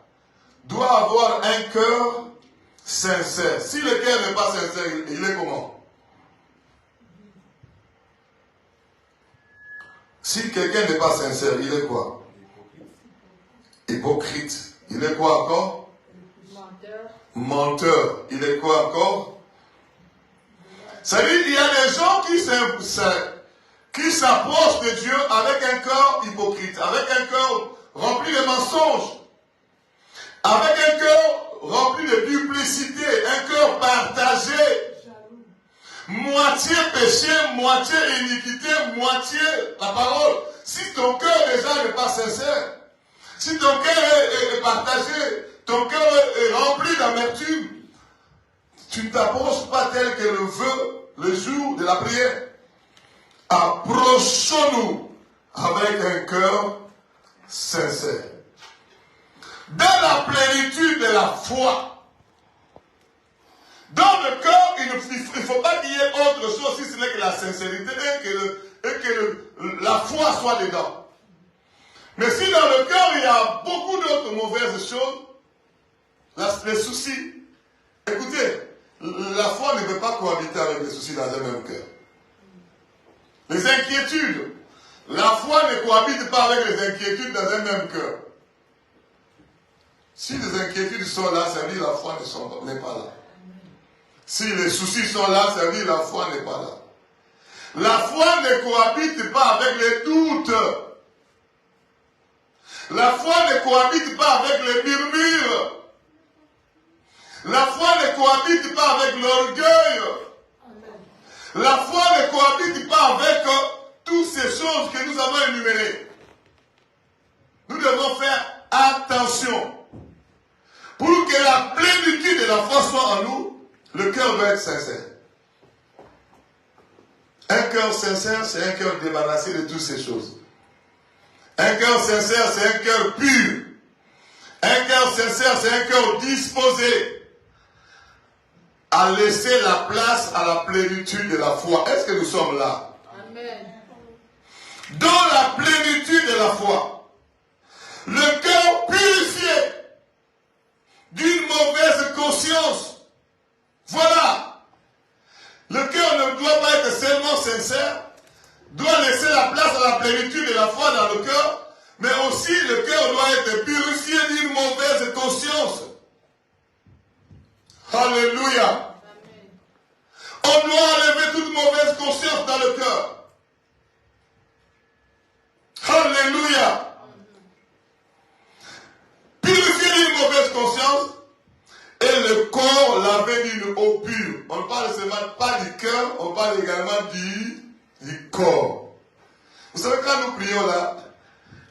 doit avoir un cœur sincère. Si le cœur n'est pas sincère, il est comment? Si quelqu'un n'est pas sincère, il est quoi? Hypocrite. Il est quoi encore? Menteur. Menteur. Il est quoi encore? C'est-à-dire qu'il y a des gens qui s'approchent de Dieu avec un cœur hypocrite, avec un cœur rempli de mensonges, avec un cœur rempli de duplicité, un cœur partagé, moitié péché, moitié iniquité, moitié la parole. Si ton cœur déjà n'est pas sincère, si ton cœur est partagé, ton cœur est rempli d'amertume, tu ne t'approches pas tel que le veut le jour de la prière. Approchons-nous avec un cœur sincère. Dans la plénitude de la foi. Dans le cœur, il ne faut pas qu'il y ait autre chose si ce n'est que la sincérité et que la foi soit dedans. Mais si dans le cœur, il y a beaucoup d'autres mauvaises choses, les soucis, écoutez, la foi ne peut pas cohabiter avec les soucis dans un même cœur. Les inquiétudes, la foi ne cohabite pas avec les inquiétudes dans un même cœur. Si les inquiétudes sont là, ça veut dire que la foi n'est pas là. Si les soucis sont là, ça veut dire que la foi n'est pas là. La foi ne cohabite pas avec les doutes. La foi ne cohabite pas avec les murmures. La foi ne cohabite pas avec l'orgueil. La foi ne cohabite pas avec toutes ces choses que nous avons énumérées. Nous devons faire attention. Pour que la plénitude de la foi soit en nous, le cœur doit être sincère. Un cœur sincère, c'est un cœur débarrassé de toutes ces choses. Un cœur sincère, c'est un cœur pur. Un cœur sincère, c'est un cœur disposé à laisser la place à la plénitude de la foi. Est-ce que nous sommes là? Amen. Dans la plénitude de la foi, le cœur purifié d'une mauvaise conscience. Voilà. Le cœur ne doit pas être seulement sincère, doit laisser la place à la plénitude de la foi dans le cœur, mais aussi le cœur doit être purifié d'une mauvaise conscience. Alléluia. On doit enlever toute mauvaise conscience dans le cœur. Alléluia. Purifier d'une mauvaise conscience et le corps laver d'une eau pure. On ne parle seulement pas du cœur, on parle également du corps. Vous savez, quand nous prions là,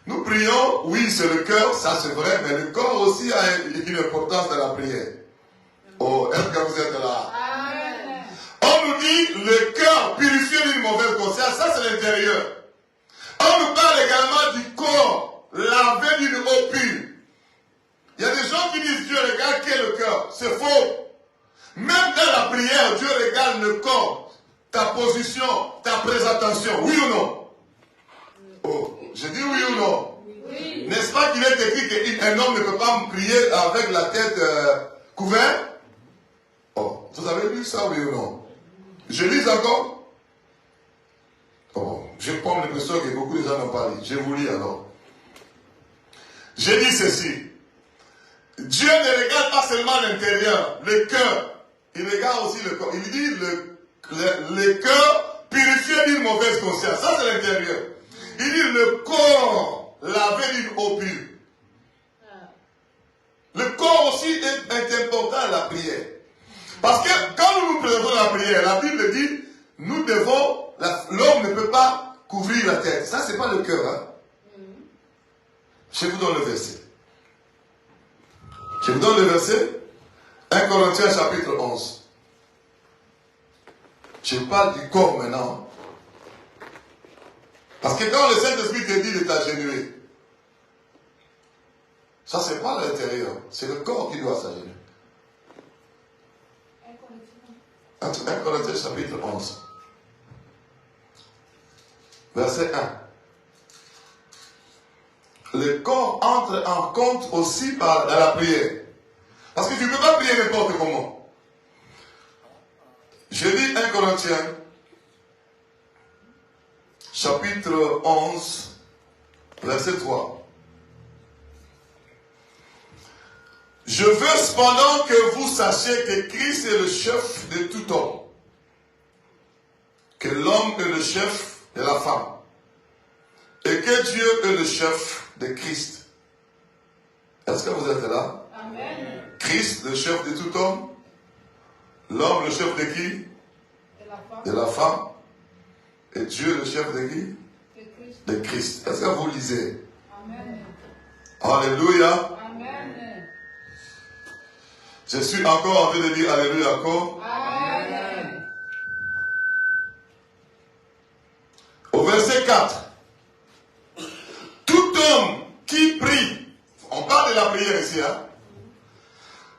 nous prions, oui, c'est le cœur, ça c'est vrai, mais le corps aussi a une importance dans la prière. Oh, est-ce que vous êtes là? Amen. On nous dit le cœur purifié d'une mauvaise conscience, ça c'est l'intérieur. On nous parle également du corps lavé d'une eau pure. Il y a des gens qui disent Dieu regarde qui est le cœur. C'est faux. Même dans la prière, Dieu regarde le corps, ta position, ta présentation. Oui ou non? Oh. Je dis oui ou non? Oui. N'est-ce pas qu'il est écrit qu'un homme ne peut pas prier avec la tête couverte? Oh, vous avez lu ça, oui ou non? Je lis encore? Oh, je prends l'impression que beaucoup de gens n'ont pas lu. Je vous lis alors. J'ai dit ceci. Dieu ne regarde pas seulement l'intérieur, le cœur. Il regarde aussi le corps. Il dit le cœur purifié d'une mauvaise conscience. Ça, c'est l'intérieur. Il dit le corps lavé d'une eau pure. Le corps aussi est important à la prière. Parce que quand nous nous présentons la prière, la Bible dit, nous devons, l'homme ne peut pas couvrir la tête. Ça, c'est pas le cœur. Hein? Je vous donne le verset. Je vous donne le verset. 1 Corinthiens chapitre 11. Je parle du corps maintenant. Parce que quand le Saint-Esprit te dit de t'agenouiller, ça c'est pas l'intérieur, c'est le corps qui doit s'agenouiller. 1 Corinthiens chapitre 11. Verset 1. Le corps entre en compte aussi par la prière. Parce que tu ne peux pas prier n'importe comment. Je lis 1 Corinthiens, chapitre 11, verset 3. Je veux cependant que vous sachiez que Christ est le chef de tout homme. Que l'homme est le chef de la femme. Et que Dieu est le chef de Christ. Est-ce que vous êtes là? Amen. Christ, le chef de tout homme. L'homme, le chef de qui? De la femme. Et Dieu, le chef de qui? De Christ. Est-ce que vous lisez? Amen. Alléluia. Amen. Je suis encore en train de dire Alléluia encore. Amen. Au verset 4. Tout homme qui prie, on parle de la prière ici, hein?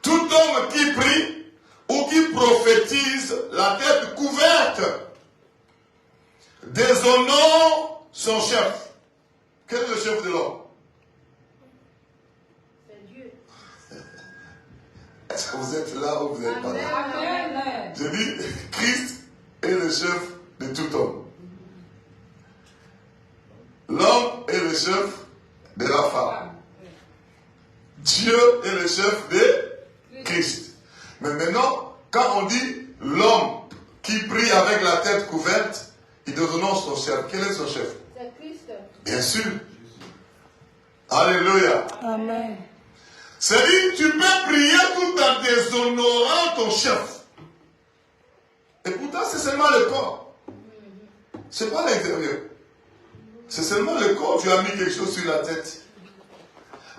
Tout homme qui prie ou qui prophétise la tête couverte déshonore son chef. Quel est le chef de l'homme? C'est Dieu. Est-ce que vous êtes là ou vous n'êtes pas là? Amen. Je dis, Christ est le chef de tout homme. L'homme est le chef de la femme. Dieu est le chef de Christ. Mais maintenant, quand on dit l'homme qui prie avec la tête couverte, il déshonore son chef. Quel est son chef? C'est Christ. Bien sûr. Alléluia. Amen. C'est-à-dire, tu peux prier tout en déshonorant ton chef. Et pourtant, c'est seulement le corps. C'est pas l'intérieur. C'est seulement le corps, tu as mis quelque chose sur la tête.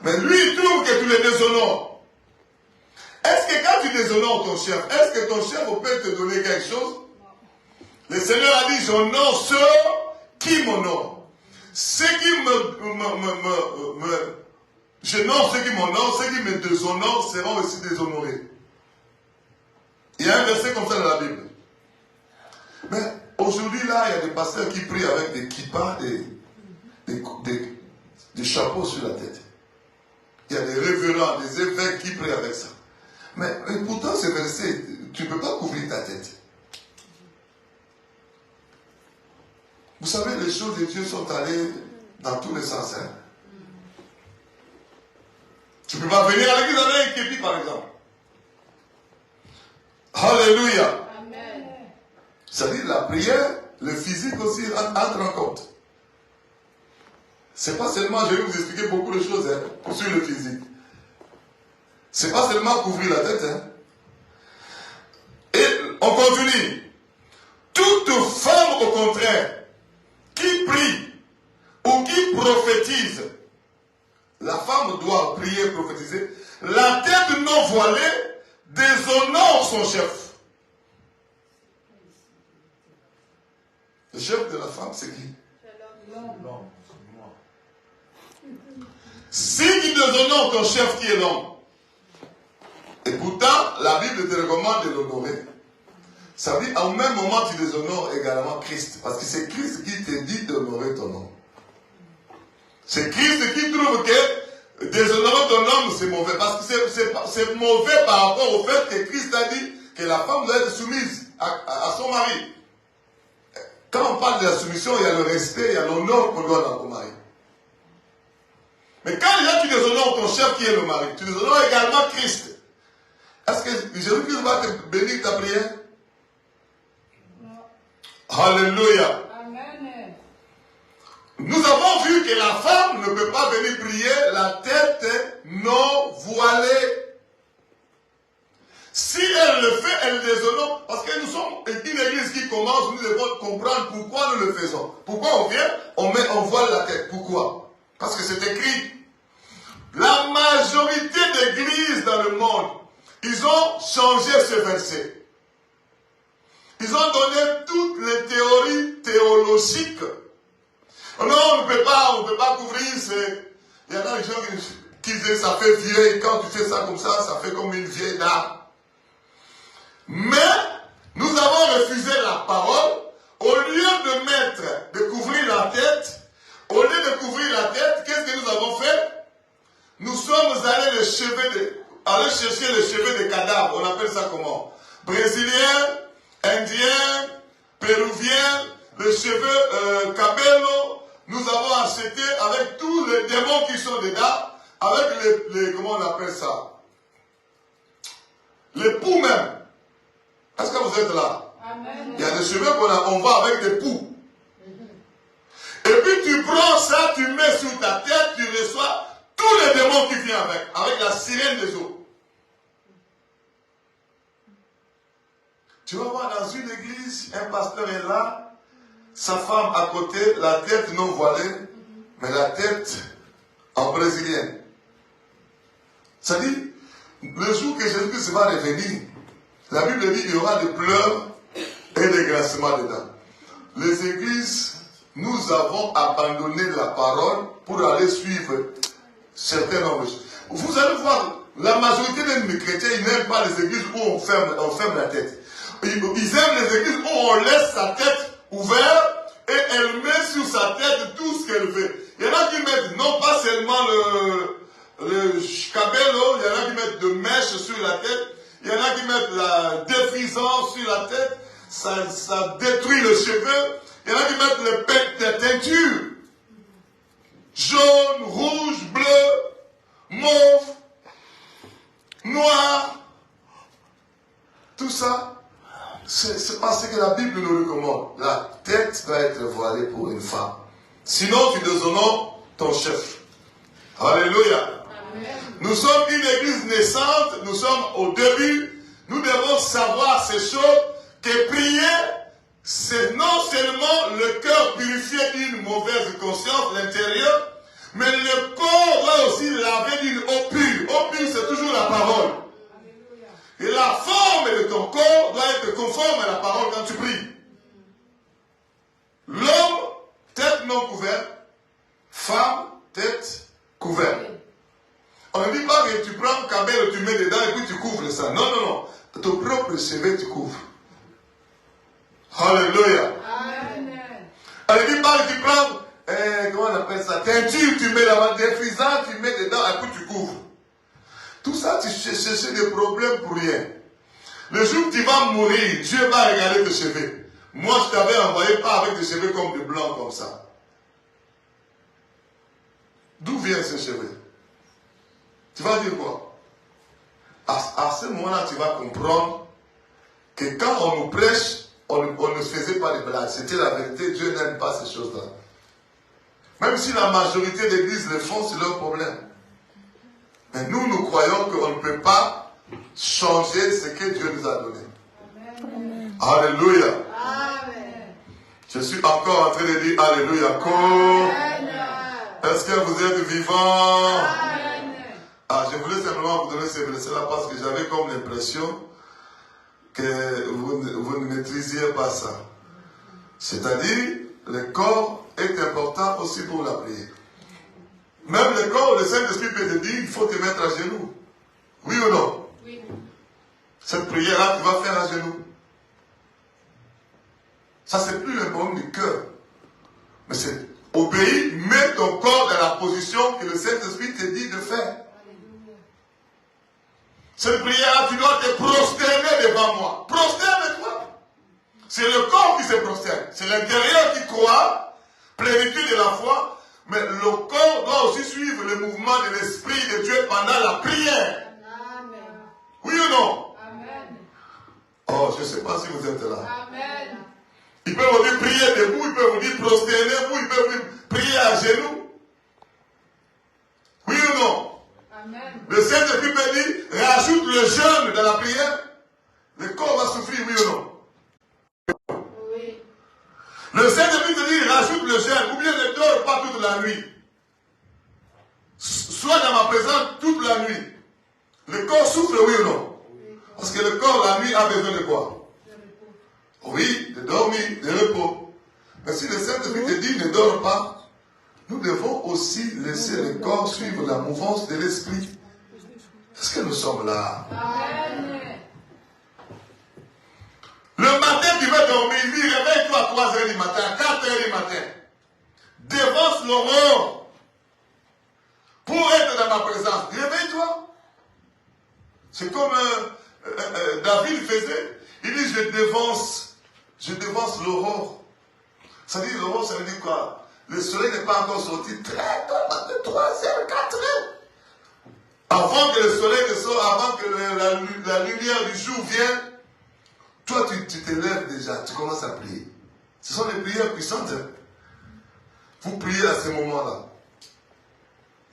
Mais lui, il trouve que tu le déshonores. Est-ce que quand tu déshonores ton chef, est-ce que ton chef peut te donner quelque chose? Le Seigneur a dit, j'honore ceux qui m'honorent. Ceux qui j'honore ceux qui m'honorent, ceux qui me déshonorent seront aussi déshonorés. Il y a un verset comme ça dans la Bible. Mais aujourd'hui, là, il y a des pasteurs qui prient avec des kippas et des chapeaux sur la tête. Il y a des révérends, des évêques qui prient avec ça. Mais pourtant, ce verset, tu ne peux pas couvrir ta tête. Vous savez, les choses de Dieu sont allées dans tous les sens. Hein? Tu ne peux pas venir à l'église avec un képi, par exemple. Alléluia. Amen. C'est-à-dire la prière, le physique aussi entre en compte. C'est pas seulement, je vais vous expliquer beaucoup de choses hein, sur le physique. C'est pas seulement couvrir la tête. Hein. Et on continue. Toute femme, au contraire, qui prie ou qui prophétise, la femme doit prier et prophétiser, la tête non voilée déshonore son chef. Le chef de la femme, c'est qui? L'homme. Si tu déshonores ton chef qui est l'homme, et pourtant la Bible te recommande de l'honorer, ça veut dire au même moment tu déshonores également Christ, parce que c'est Christ qui te dit d'honorer ton nom. C'est Christ qui trouve que déshonorer ton homme, c'est mauvais. Parce que c'est mauvais par rapport au fait que Christ a dit que la femme doit être soumise à son mari. Quand on parle de la soumission, il y a le respect, il y a l'honneur qu'on doit dans ton mari. Mais quand déjà tu déshonores ton chef qui est le mari, tu déshonores également Christ. Est-ce que Jésus-Christ va te bénir ta prière? Alléluia. Amen. Nous avons vu que la femme ne peut pas venir prier la tête non voilée. Si elle le fait, elle déshonore. Parce que nous sommes une église qui commence, nous devons comprendre pourquoi nous le faisons. Pourquoi on vient, on voile la tête. Pourquoi? Parce que c'est écrit. La majorité d'églises dans le monde, ils ont changé ce verset. Ils ont donné toutes les théories théologiques. Non, on ne peut pas couvrir. Il y en a des gens qui disent ça fait vieille. Quand tu fais ça comme ça fait comme une vieille dame. Mais nous avons refusé la parole. Au lieu de couvrir la tête, qu'est-ce que nous avons fait? Nous sommes allés chercher les cheveux des cadavres. On appelle ça comment? Brésiliens, indiens, péruviens, les cheveux cabello. Nous avons acheté avec tous les démons qui sont dedans, avec les comment on appelle ça? Les poux même. Est-ce que vous êtes là? Amen. Il y a des cheveux qu'on va avec des poux. Et puis tu prends ça, tu mets sur ta tête, tu reçois tous les démons qui viennent avec la sirène des eaux. Tu vas voir dans une église, un pasteur est là, sa femme à côté, la tête non voilée, mais la tête en brésilienne. Ça dit, le jour que Jésus-Christ va revenir, la Bible dit qu'il y aura des pleurs et des grincements dedans. Les églises, nous avons abandonné la parole pour aller suivre certains nombres. Vous allez voir, la majorité des chrétiens, ils n'aiment pas les églises où on ferme la tête. Ils aiment les églises où on laisse sa tête ouverte et elle met sur sa tête tout ce qu'elle veut. Il y en a qui mettent non pas seulement le cabello, il y en a qui mettent de mèches sur la tête, il y en a qui mettent la défrisance sur la tête, ça détruit le cheveu, il y en a qui mettent la teinture, jaune, rouge, bleu, mauve, noir, tout ça. C'est parce que la Bible nous recommande. La tête doit être voilée pour une femme. Sinon, tu déshonores ton chef. Alléluia. Amen. Nous sommes une église naissante. Nous sommes au début. Nous devons savoir ces choses. Que prier, c'est non seulement le cœur purifié d'une mauvaise conscience, l'intérieur, mais le corps doit aussi laver d'une eau pure. Eau pure, c'est toujours la parole. Et la forme de ton corps doit être conforme à la parole quand tu pries. L'homme, tête non couverte. Femme, tête couverte. On ne dit pas que tu prends un cabelle, tu mets dedans et puis tu couvres ça. Non, non, non. Ton propre cheveu, tu couvres. Alléluia. Amen. On ne dit pas que tu prends, comment on appelle ça, teinture, tu mets là-bas, défrisant, tu mets dedans et puis tu couvres. Tout ça, tu cherches des problèmes pour rien. Le jour où tu vas mourir, Dieu va regarder tes cheveux. Moi, je t'avais envoyé pas avec des cheveux comme des blancs comme ça. D'où viennent ces cheveux? Tu vas dire quoi? À ce moment-là, tu vas comprendre que quand on nous prêche, on ne faisait pas des blagues. C'était la vérité. Dieu n'aime pas ces choses-là. Même si la majorité d'églises le font, c'est leur problème. Mais nous croyons qu'on ne peut pas changer ce que Dieu nous a donné. Amen. Alléluia. Amen. Je suis encore en train de dire Alléluia. Est-ce que vous êtes vivants? Amen. Ah, je voulais simplement vous donner ces versets-là parce que j'avais comme l'impression que vous ne maîtrisiez pas ça. C'est-à-dire, le corps est important aussi pour la prière. Même le corps, le Saint-Esprit peut te dire, il faut te mettre à genoux. Oui ou non? Oui. Cette prière-là, tu vas faire à genoux. Ça, c'est plus le problème du cœur. Mais c'est obéir, mets ton corps dans la position que le Saint-Esprit te dit de faire. Cette prière, tu dois te prosterner devant moi. Prosterne-toi. C'est le corps qui se prosterne. C'est l'intérieur qui croit, plénitude de la foi, mais le corps doit aussi suivre le mouvement de l'Esprit de Dieu pendant la prière. Amen. Oui ou non? Amen. Oh, je ne sais pas si vous êtes là. Amen. Il peut vous dire prier debout, il peut vous dire prosternez-vous, il peut vous dire prier à genoux. Oui ou non? Amen. Le Saint-Esprit peut dire, rajoute le jeûne dans la prière. Le corps va souffrir, oui ou non? Oui. Le Saint-Esprit te dit, rajoute le jeûne, ou bien ne dors pas toute la nuit. Sois dans ma présence toute la nuit. Le corps souffre, oui ou non? Parce que le corps, la nuit, a besoin de quoi? Oui, de dormir, de repos. Mais si le Saint-Esprit te dit, ne dors pas, nous devons aussi laisser le corps suivre la mouvance de l'Esprit. Est-ce que nous sommes là? Amen. Le matin, tu vas dormir, lui, réveille-toi à 3 h du matin, à 4 h du matin. Dévance l'aurore pour être dans ma présence. Réveille-toi. C'est comme David faisait. Il dit, je dévance l'aurore. Ça dit, l'aurore, ça veut dire quoi? Le soleil n'est pas encore sorti. Très tôt, 3 h, 4 h. Avant que le soleil ne sorte, avant que la lumière du jour vienne, toi, tu te lèves déjà, tu commences à prier. Ce sont des prières puissantes. Hein? Vous priez à ce moment-là.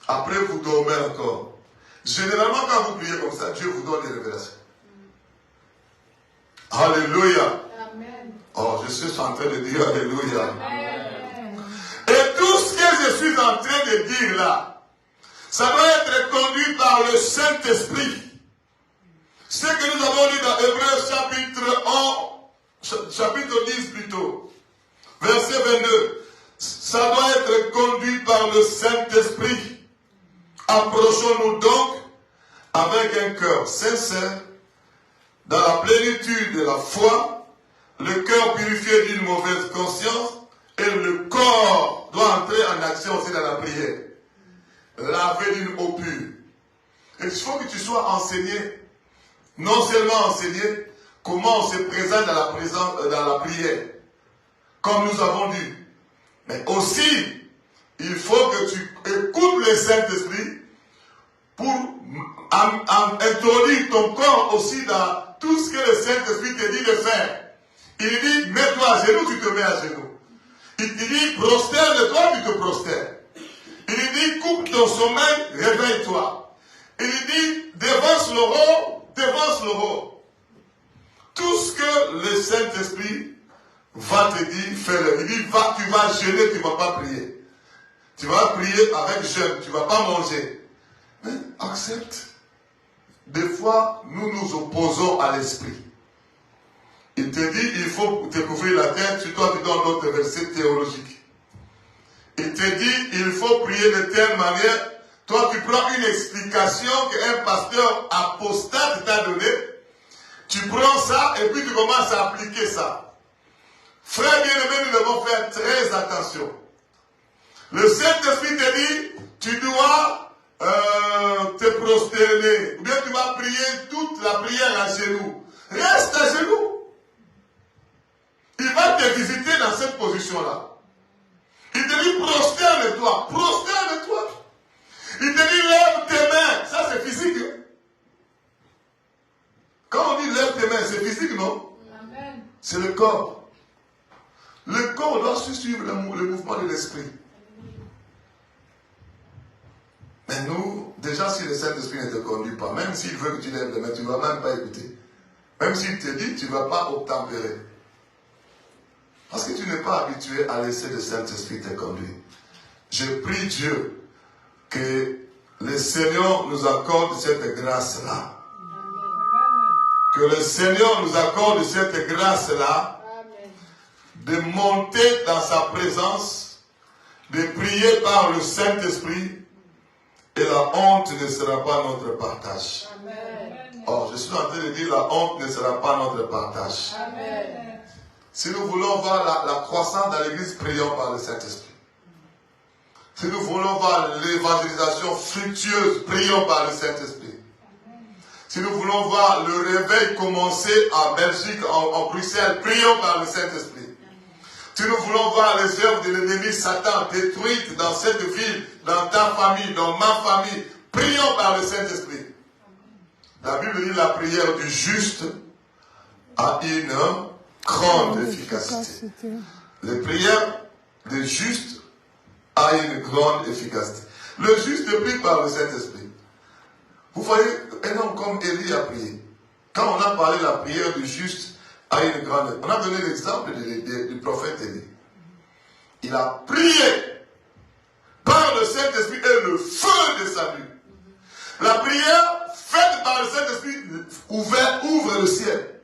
Après, vous dormez encore. Généralement, quand vous priez comme ça, Dieu vous donne des révélations. Alléluia. Amen. Oh, je suis en train de dire Alléluia. Amen. Et tout ce que je suis en train de dire là, ça doit être conduit par le Saint-Esprit. Ce que nous avons lu dans Hébreux chapitre 10 plutôt, verset 22, ça doit être conduit par le Saint-Esprit. Approchons-nous donc avec un cœur sincère, dans la plénitude de la foi, le cœur purifié d'une mauvaise conscience, et le corps doit entrer en action aussi dans la prière. Lavé d'une eau pure. Et il faut que tu sois enseigné, non seulement enseigné, comment on se présente dans la prière, comme nous avons dit, mais aussi, il faut que tu écoutes le Saint-Esprit pour introduire ton corps aussi dans tout ce que le Saint-Esprit te dit de faire. Il dit, mets-toi à genoux, tu te mets à genoux. Il te dit, prosterne-toi, tu te prosternes. Il dit, coupe ton sommeil, réveille-toi. Il dit, dévance l'aurore. Tout ce que le Saint-Esprit va te dire, fais-le. Il dit, tu vas jeûner, tu ne vas pas prier. Tu vas prier avec jeûne, tu ne vas pas manger. Mais accepte. Des fois, nous nous opposons à l'esprit. Il te dit, il faut te couvrir la tête, tu dois te donner d'autres versets théologiques. Il te dit, il faut prier de telle manière. Toi, tu prends une explication qu'un pasteur apostate t'a donnée. Tu prends ça et puis tu commences à appliquer ça. Frères bien-aimés, nous devons faire très attention. Le Saint-Esprit te dit, tu dois te prosterner. Ou bien tu vas prier toute la prière à genoux. Reste à genoux. Il va te visiter dans cette position-là. Il te dit, prosterne-toi. Prosterne-toi. Il te dit, lève tes mains. Ça, c'est physique. Quand on dit lève tes mains, c'est physique, non? Amen. C'est le corps. Le corps doit suivre le mouvement de l'esprit. Mais nous, déjà, si le Saint-Esprit ne te conduit pas, même s'il veut que tu lèves les mains, tu ne vas même pas écouter. Même s'il te dit, tu ne vas pas obtempérer. Parce que tu n'es pas habitué à laisser le Saint-Esprit te conduire. Je prie Dieu que le Seigneur nous accorde cette grâce-là. Que le Seigneur nous accorde cette grâce-là de monter dans sa présence, de prier par le Saint-Esprit, et la honte ne sera pas notre partage. Amen. Oh, je suis en train de dire la honte ne sera pas notre partage. Amen. Si nous voulons voir la croissance dans l'église, prions par le Saint-Esprit. Si nous voulons voir l'évangélisation fructueuse, prions par le Saint-Esprit. Si nous voulons voir le réveil commencer en Belgique, en Bruxelles, prions par le Saint-Esprit. Si nous voulons voir les œuvres de l'ennemi Satan détruites dans cette ville, dans ta famille, dans ma famille, prions par le Saint-Esprit. La Bible dit la prière du juste a une grande efficacité. Les prières du juste a une grande efficacité. Le juste prie par le Saint-Esprit. Vous voyez, un homme comme Élie a prié. Quand on a parlé de la prière du juste a une grande... On a donné l'exemple du prophète Élie. Il a prié par le Saint-Esprit et le feu de salut. La prière faite par le Saint-Esprit ouvre le ciel.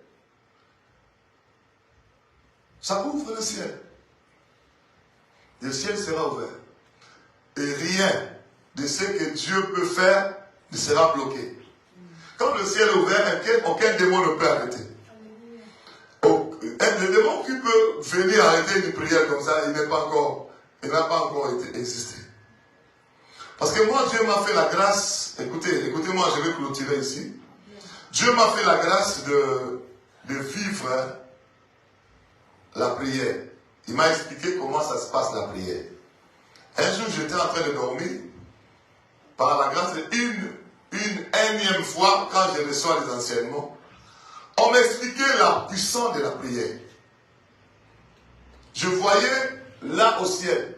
Ça ouvre le ciel. Le ciel sera ouvert. Et rien de ce que Dieu peut faire ne sera bloqué. Quand le ciel est ouvert, aucun démon ne peut arrêter. Le démon qui peut venir arrêter une prière comme ça, il n'a pas encore existé. Parce que moi, Dieu m'a fait la grâce, écoutez-moi, je vais clôturer ici. Dieu m'a fait la grâce de vivre la prière. Il m'a expliqué comment ça se passe la prière. Un jour, j'étais en train de dormir, par la grâce, une énième fois, quand je reçois les enseignements, on m'expliquait la puissance de la prière. Je voyais là au ciel.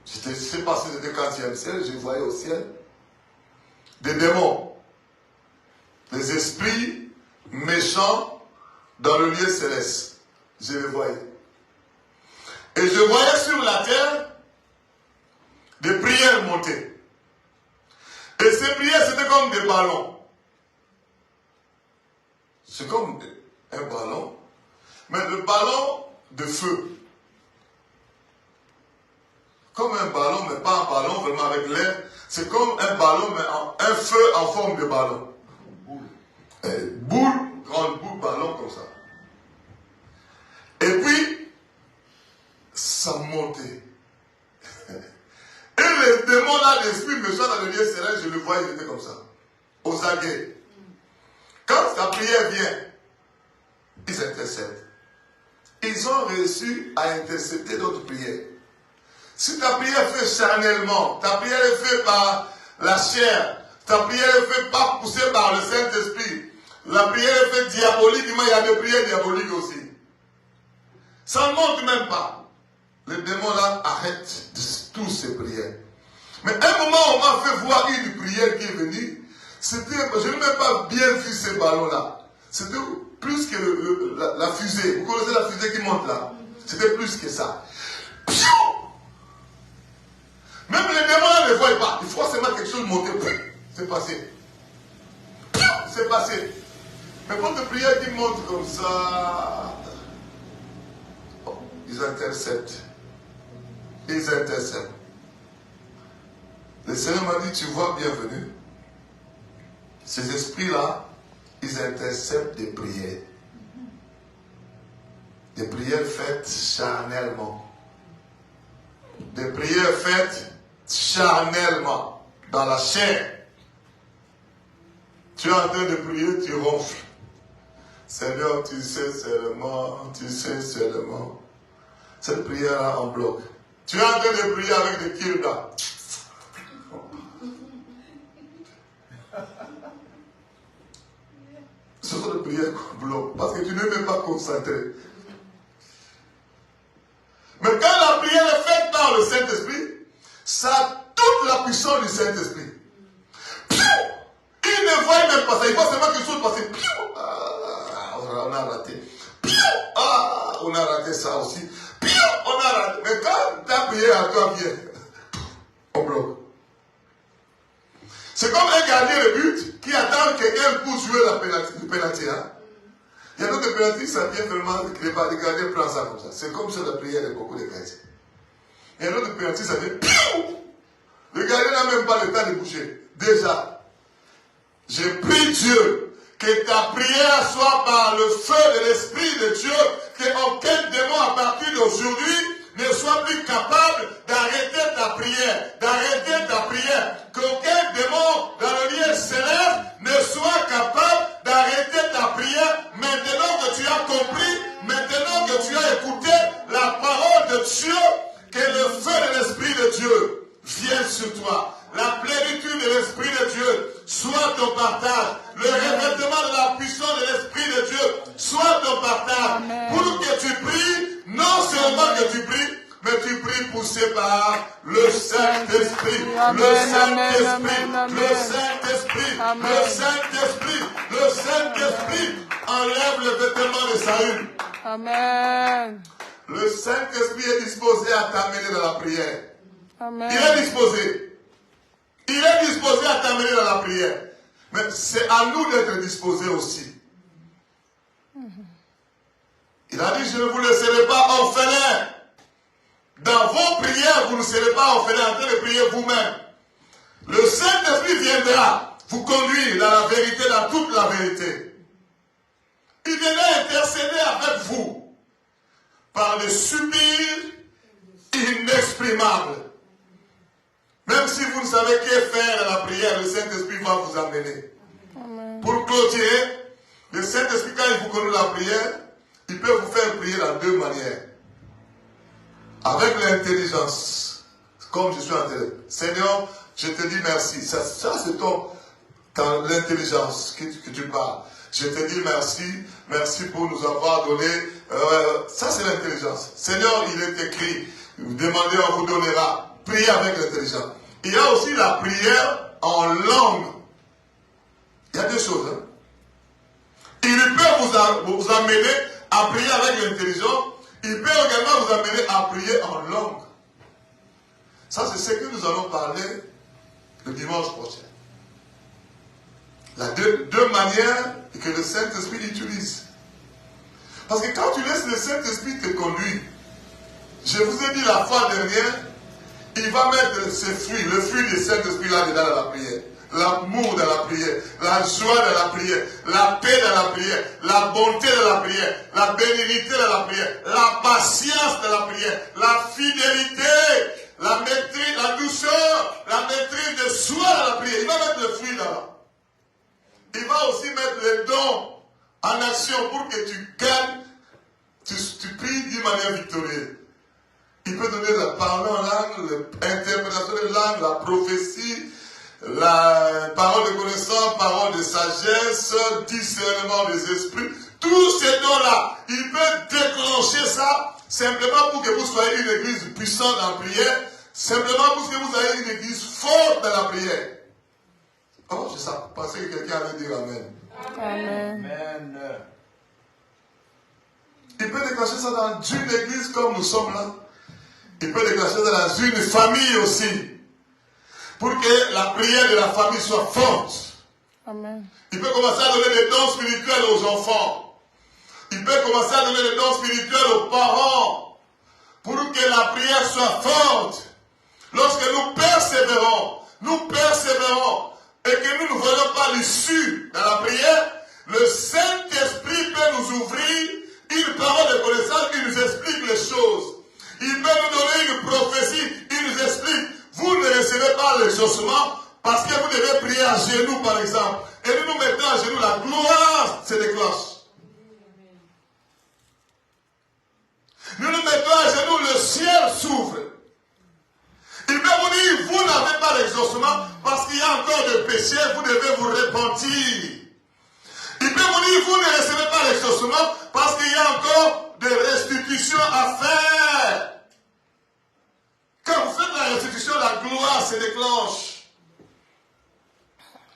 Je ne sais pas si c'était 40e ciel, je voyais au ciel des démons, des esprits méchants dans le lieu céleste. Je les voyais. Et je voyais sur la terre des prières monter. Et ces prières, c'était comme des ballons. C'est comme un ballon, mais le ballon de feu. Comme un ballon, mais pas un ballon vraiment avec l'air. C'est comme un ballon, mais un feu en forme de ballon. Boule, grande boule, ballon comme ça. Et puis, ça montait. Et les démons là, l'esprit méchant dans le lieu céleste, je le voyais, il était comme ça. Aux aguets. Quand ta prière vient, ils interceptent. Ils ont réussi à intercepter notre prière. Si ta prière est faite charnellement, ta prière est faite par la chair, ta prière est faite pas poussée par le Saint-Esprit, la prière est faite diaboliquement, il y a des prières diaboliques aussi. Ça ne monte même pas. Les démons là arrêtent tous ces prières. Mais un moment, on m'a fait voir une prière qui est venue. C'était, je n'ai même pas bien vu ces ballons-là. C'était plus que la fusée. Vous connaissez la fusée qui monte là? C'était plus que ça. Même les démons là ne les voient pas. Il faut seulement quelque chose monter. C'est passé. C'est passé. Mais votre prière qui monte comme ça, ils interceptent. Ils interceptent. Le Seigneur m'a dit, tu vois, bienvenue. Ces esprits-là, ils interceptent des prières. Des prières faites charnellement. Des prières faites charnellement, dans la chair. Tu es en train de prier, tu ronfles. Seigneur, tu sais seulement. Cette prière-là en bloc. Tu es en train de prier avec des kildas. Ce sont des prières qu'on bloque, parce que tu ne peux pas concentrer. Mais quand la prière est faite par le Saint-Esprit, ça a toute la puissance du Saint-Esprit. Il ne voit même pas ça, il voit seulement quelque chose passer. On a raté. On a raté ça aussi. On a raté. Mais quand ta prière à toi vient, on bloque. C'est comme un gardien de but qui attend quelqu'un pour jouer le pénalty. Hein? Il y a d'autres pénalty, ça vient vraiment, le gardien prend ça comme ça. C'est comme ça la prière de beaucoup de chrétiens. Il y a d'autres pénalty, ça vient. Le gardien n'a même pas le temps de bouger. Déjà, je prie Dieu que ta prière soit par le feu de l'Esprit de Dieu, qu'aucun démon à partir d'aujourd'hui ne soit plus capable d'arrêter ta Dieu, que le feu de l'Esprit de Dieu vienne sur toi. La plénitude de l'Esprit de Dieu soit ton partage. Le revêtement de la puissance de l'Esprit de Dieu soit ton partage. Amen. Pour que tu pries, non seulement que tu pries, mais tu pries poussé par le Saint-Esprit. Le Saint-Esprit. Le Saint-Esprit. Le Saint-Esprit. Le Saint-Esprit enlève le vêtement de Saül. Amen. Le Saint-Esprit est disposé à t'amener dans la prière. Amen. Il est disposé. Il est disposé à t'amener dans la prière. Mais c'est à nous d'être disposés aussi. Il a dit, je ne vous laisserai pas orphelins. Dans vos prières, vous ne serez pas orphelins en train de prier vous-même. Le Saint-Esprit viendra vous conduire dans la vérité, dans toute la vérité. Il viendra intercéder avec vous par des soupirs inexprimables. Même si vous ne savez que faire dans la prière, le Saint-Esprit va vous amener. Amen. Pour clôturer, le Saint-Esprit, quand il vous conduit la prière, il peut vous faire prier dans deux manières. Avec l'intelligence, comme je suis en train de dire, Seigneur, je te dis merci. Ça c'est l'intelligence que tu parles. Je te dis merci, merci pour nous avoir donné. Ça c'est l'intelligence. Seigneur, il est écrit, demandez, on vous donnera. Priez avec l'intelligence. Il y a aussi la prière en langue. Il y a deux choses. Hein. Il peut vous amener à prier avec l'intelligence. Il peut également vous amener à prier en langue. Ça, c'est ce que nous allons parler le dimanche prochain. La deux manières que le Saint-Esprit utilise. Parce que quand tu laisses le Saint-Esprit te conduire, je vous ai dit la fois dernière, il va mettre ses fruits, le fruit du Saint-Esprit là-dedans dans la prière. L'amour dans la prière, la joie dans la prière, la paix dans la prière, la bonté dans la prière, la bénignité dans la prière, la patience dans la prière, la fidélité, la maîtrise, la douceur, la maîtrise de soi dans la prière. Il va mettre le fruit là. Il va aussi mettre les dons en action pour que tu gagnes, tu pries d'une manière victorieuse. Il peut donner la parole en langue, l'interprétation de langue, la prophétie, la parole de connaissance, parole de sagesse, discernement des esprits. Tous ces dons-là, il peut déclencher ça simplement pour que vous soyez une église puissante en prière, simplement pour que vous soyez une église forte dans la prière. Oh, je pensais que quelqu'un allait dire Amen. Amen. Amen. Il peut déclencher ça dans une église comme nous sommes là. Il peut déclencher ça dans une famille aussi. Pour que la prière de la famille soit forte. Amen. Il peut commencer à donner des dons spirituels aux enfants. Il peut commencer à donner des dons spirituels aux parents. Pour que la prière soit forte. Lorsque nous persévérons, et que nous ne voyons pas l'issue dans la prière, le Saint-Esprit peut nous ouvrir une parole de connaissance qui nous explique les choses. Il peut nous donner une prophétie, il nous explique. Vous ne recevez pas l'exaucement parce que vous devez prier à genoux, par exemple. Et nous nous mettons à genoux, la gloire se déclenche. Nous nous mettons à genoux, le ciel s'ouvre. Il peut vous dire, vous n'avez pas l'exaucement parce qu'il y a encore des péchés, vous devez vous repentir. Il peut vous dire, vous ne recevez pas l'exaucement parce qu'il y a encore des restitutions à faire. Quand vous faites la restitution, la gloire se déclenche.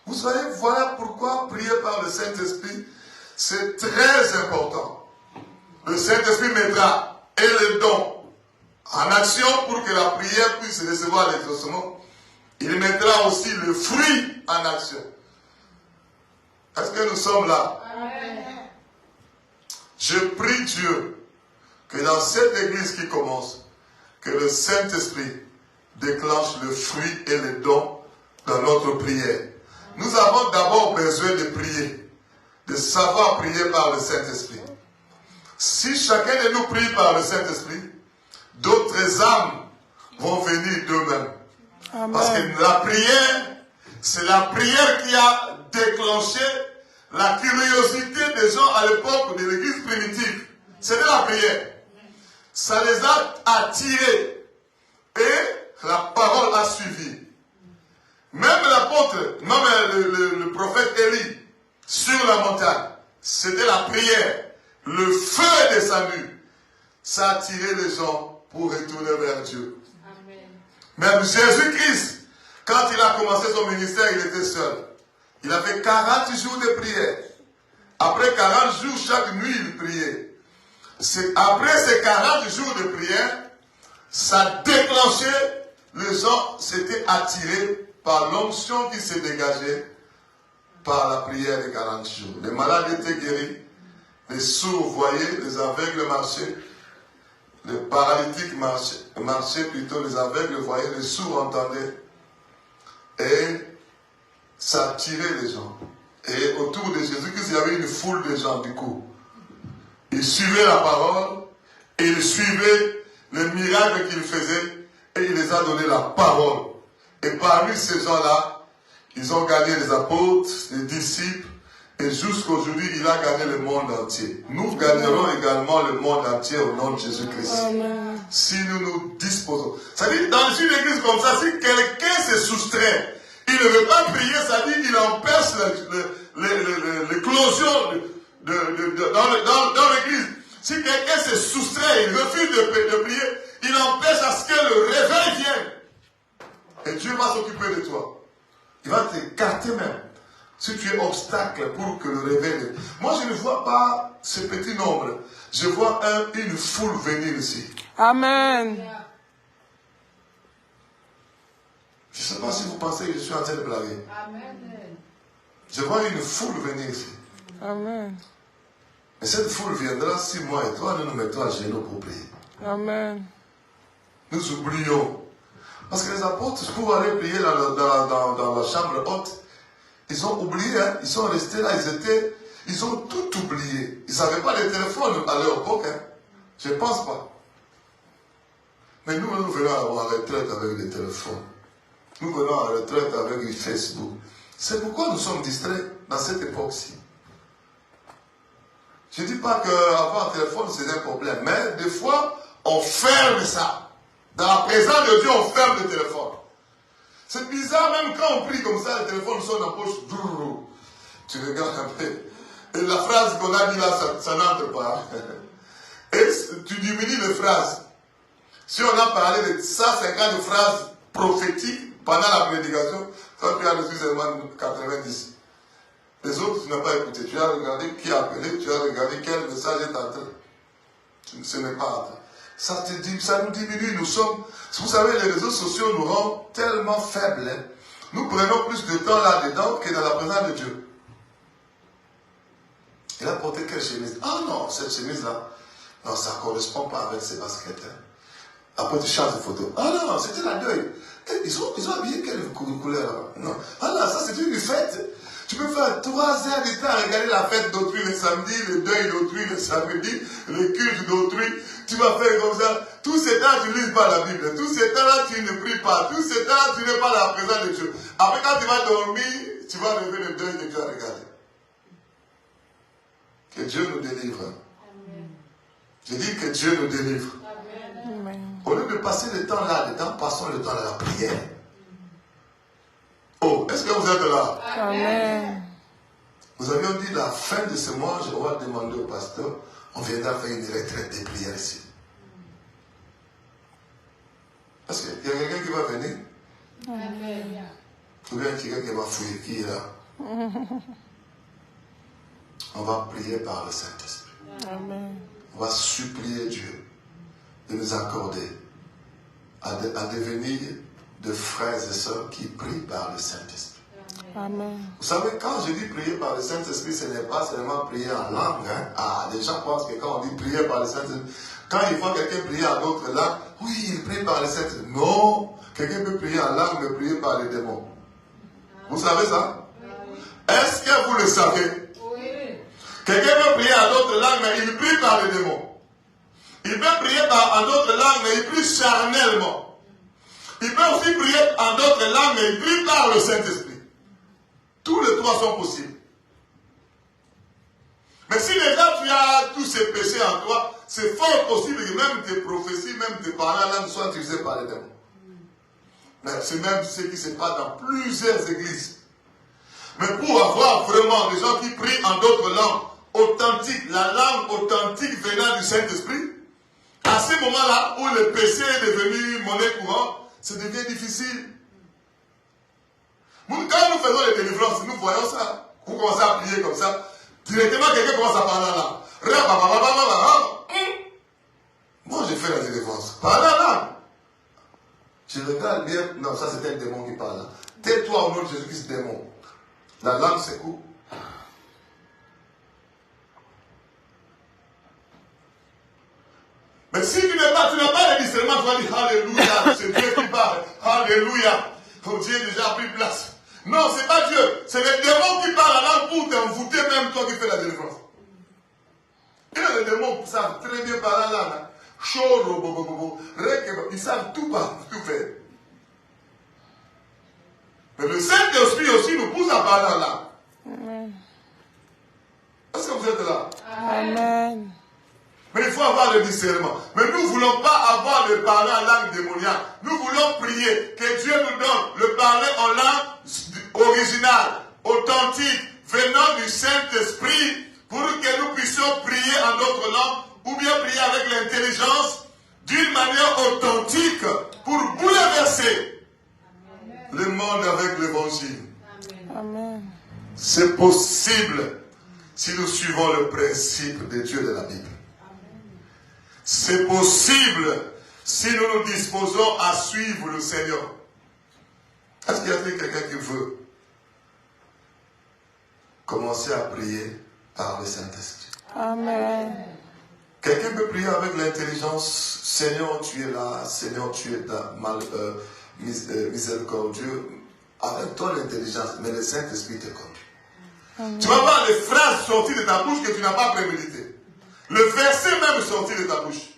Vous savez, voilà pourquoi prier par le Saint-Esprit, c'est très important. Le Saint-Esprit mettra et le don en action pour que la prière puisse recevoir l'exaucement. Il mettra aussi le fruit en action. Est-ce que nous sommes là? Amen. Je prie Dieu que dans cette église qui commence, que le Saint-Esprit déclenche le fruit et le don dans notre prière. Nous avons d'abord besoin de prier, de savoir prier par le Saint-Esprit. Si chacun de nous prie par le Saint-Esprit, d'autres âmes vont venir d'eux-mêmes. Parce que la prière, c'est la prière qui a déclenché la curiosité des gens à l'époque de l'église primitive. C'était la prière. Ça les a attirés. Et la parole a suivi. Même l'apôtre, même le prophète Élie, sur la montagne, c'était la prière. Le feu est descendu. Ça a attiré les gens pour retourner vers Dieu. Amen. Même Jésus-Christ, quand il a commencé son ministère, il était seul. Il a fait 40 jours de prière. Après 40 jours, chaque nuit, il priait. Après ces 40 jours de prière, ça déclenchait, les gens s'étaient attirés par l'onction qui s'est dégagée par la prière de 40 jours. Les malades étaient guéris, les sourds voyaient, les aveugles marchaient, les paralytiques marchaient plutôt, les aveugles voyaient, les sourds entendaient. Et ça attirait les gens. Et autour de Jésus-Christ, il y avait une foule de gens du coup. Ils suivaient la parole, et ils suivaient les miracles qu'il faisait, et il les a donné la parole. Et parmi ces gens-là, ils ont gagné les apôtres, les disciples, et jusqu'aujourd'hui, il a gagné le monde entier. Nous gagnerons également le monde entier au nom de Jésus-Christ. Si nous nous disposons. Ça dit, dans une église comme ça, si quelqu'un se soustrait, il ne veut pas prier, ça dit qu'il empêche l'éclosion dans l'église. Si quelqu'un se soustrait, il refuse de prier, il empêche à ce que le réveil vienne. Et Dieu va s'occuper de toi. Il va t'écarter même. Si tu es obstacle pour que le réveil vienne. Moi, je ne vois pas ce petit nombre. Je vois une foule venir ici. Amen. Je ne sais pas si vous pensez que je suis en train de blaguer. Amen. Je vois une foule venir ici. Amen. Et cette foule viendra si moi et toi, nous nous mettons à genoux pour prier. Amen. Nous oublions. Parce que les apôtres, pour aller prier dans la chambre haute, ils ont oublié, hein, ils sont restés là, ils ont tout oublié. Ils n'avaient pas de téléphone à leur époque. Hein. Je ne pense pas. Mais nous venons à la retraite avec des téléphones. Nous venons à la retraite avec Facebook. C'est pourquoi nous sommes distraits dans cette époque-ci. Je ne dis pas qu'avoir un téléphone, c'est un problème. Mais des fois, on ferme ça. Dans la présence de Dieu, on ferme le téléphone. C'est bizarre, même quand on prie comme ça, le téléphone sonne en poche. Tu regardes un peu. Et la phrase qu'on a dit là, ça n'entre pas. Et tu diminues les phrases. Si on a parlé de 150 phrases prophétiques pendant la prédication, toi tu as reçu seulement 90. Les autres, tu n'as pas écouté. Tu as regardé qui a appelé, tu as regardé quel message est entré. Ce n'est pas entré. Ça nous diminue. Nous sommes, vous savez, les réseaux sociaux nous rendent tellement faibles. Hein. Nous prenons plus de temps là-dedans que dans la présence de Dieu. Il a porté quelle chemise? Ah non, cette chemise-là, non, ça ne correspond pas avec ses baskets. Hein. Après, tu changes de photo. Ah non, c'était la deuil. Ils ont habillé quelle couleur? Non. Ah là, ça c'est une fête. Tu peux faire 3 heures de temps à regarder la fête d'autrui le samedi, le deuil d'autrui le samedi, le culte d'autrui. Tu vas faire comme ça. Tous ces temps, tu ne lis pas la Bible. Tous ces temps-là, tu ne pries pas. Tous ces temps, tu n'es pas dans la présence de Dieu. Après, quand tu vas dormir, tu vas relever le deuil que tu as regardé. Que Dieu nous délivre. Amen. Je dis que Dieu nous délivre. Amen. Au lieu de passer le temps là-dedans, passons le temps à la prière. Oh, est-ce que vous êtes là? Amen. Nous avions dit la fin de ce mois, je vais demander au pasteur, on viendra faire une retraite de prière ici. Est-ce qu'il y a quelqu'un qui va venir? Amen. Ou bien quelqu'un qui va fouiller, qui est là? On va prier par le Saint-Esprit. Amen. On va supplier Dieu de nous accorder à devenir de frères et sœurs qui prient par le Saint-Esprit. Amen. Vous savez, quand je dis prier par le Saint-Esprit, ce n'est pas seulement prier en langue. Hein? Ah, les gens pensent que quand on dit prier par le Saint-Esprit, quand ils voient quelqu'un prier en d'autres langues, oui, il prie par le Saint-Esprit. Non, quelqu'un peut prier en langue, mais prier par les démons. Vous savez ça? Est-ce que vous le savez? Oui. Quelqu'un peut prier en d'autres langues, mais il prie par les démons. Il peut prier en d'autres langues, mais il prie charnellement. Il peut aussi prier en d'autres langues, mais il prie par le Saint-Esprit. Tous les trois sont possibles. Mais si déjà tu as tous ces péchés en toi, c'est fort possible que même tes prophéties, même tes paroles en langue soient utilisées par les démons. Mais c'est même ce qui se passe dans plusieurs églises. Mais pour avoir vraiment des gens qui prient en d'autres langues authentiques, la langue authentique venant du Saint-Esprit, à ce moment-là où le péché est devenu monnaie courante, ça devient difficile. Quand nous faisons les délivrances, nous voyons ça. Vous commencez à prier comme ça. Directement, quelqu'un commence à parler là. Moi, j'ai fait la délivrance. Parle là. Je regarde bien. Non, ça c'était un démon qui parle là. Tais-toi au nom de Jésus-Christ, démon. La langue s'écoute. Mais si tu n'as pas le discernement, tu vas dire Alléluia, c'est Dieu qui parle. Alléluia. Oh, Dieu a déjà pris place. Non, c'est pas Dieu. C'est les démons qui parlent la langue pour t'envoûter, même toi qui fais la délivrance. Et les démons savent très bien parler la langue. Chaud, ils savent tout faire. Mais le Saint-Esprit aussi nous pousse à parler la langue. Amen. Est-ce que vous êtes là? Amen. Mais il faut avoir le discernement. Mais nous ne voulons pas avoir le parler en langue démoniaque. Nous voulons prier que Dieu nous donne le parler en langue originale, authentique, venant du Saint-Esprit, pour que nous puissions prier en d'autres langues, ou bien prier avec l'intelligence, d'une manière authentique, pour bouleverser le monde avec l'évangile. Amen. C'est possible si nous suivons le principe de Dieu de la Bible. C'est possible si nous nous disposons à suivre le Seigneur. Est-ce qu'il y a quelqu'un qui veut commencer à prier par le Saint-Esprit? Amen. Quelqu'un peut prier avec l'intelligence. Seigneur, tu es là. Seigneur, tu es miséricordieux. Avec toi l'intelligence, mais le Saint-Esprit te conduit. Tu vas voir les phrases sorties de ta bouche que tu n'as pas préméditées. Le verset même sorti de ta bouche.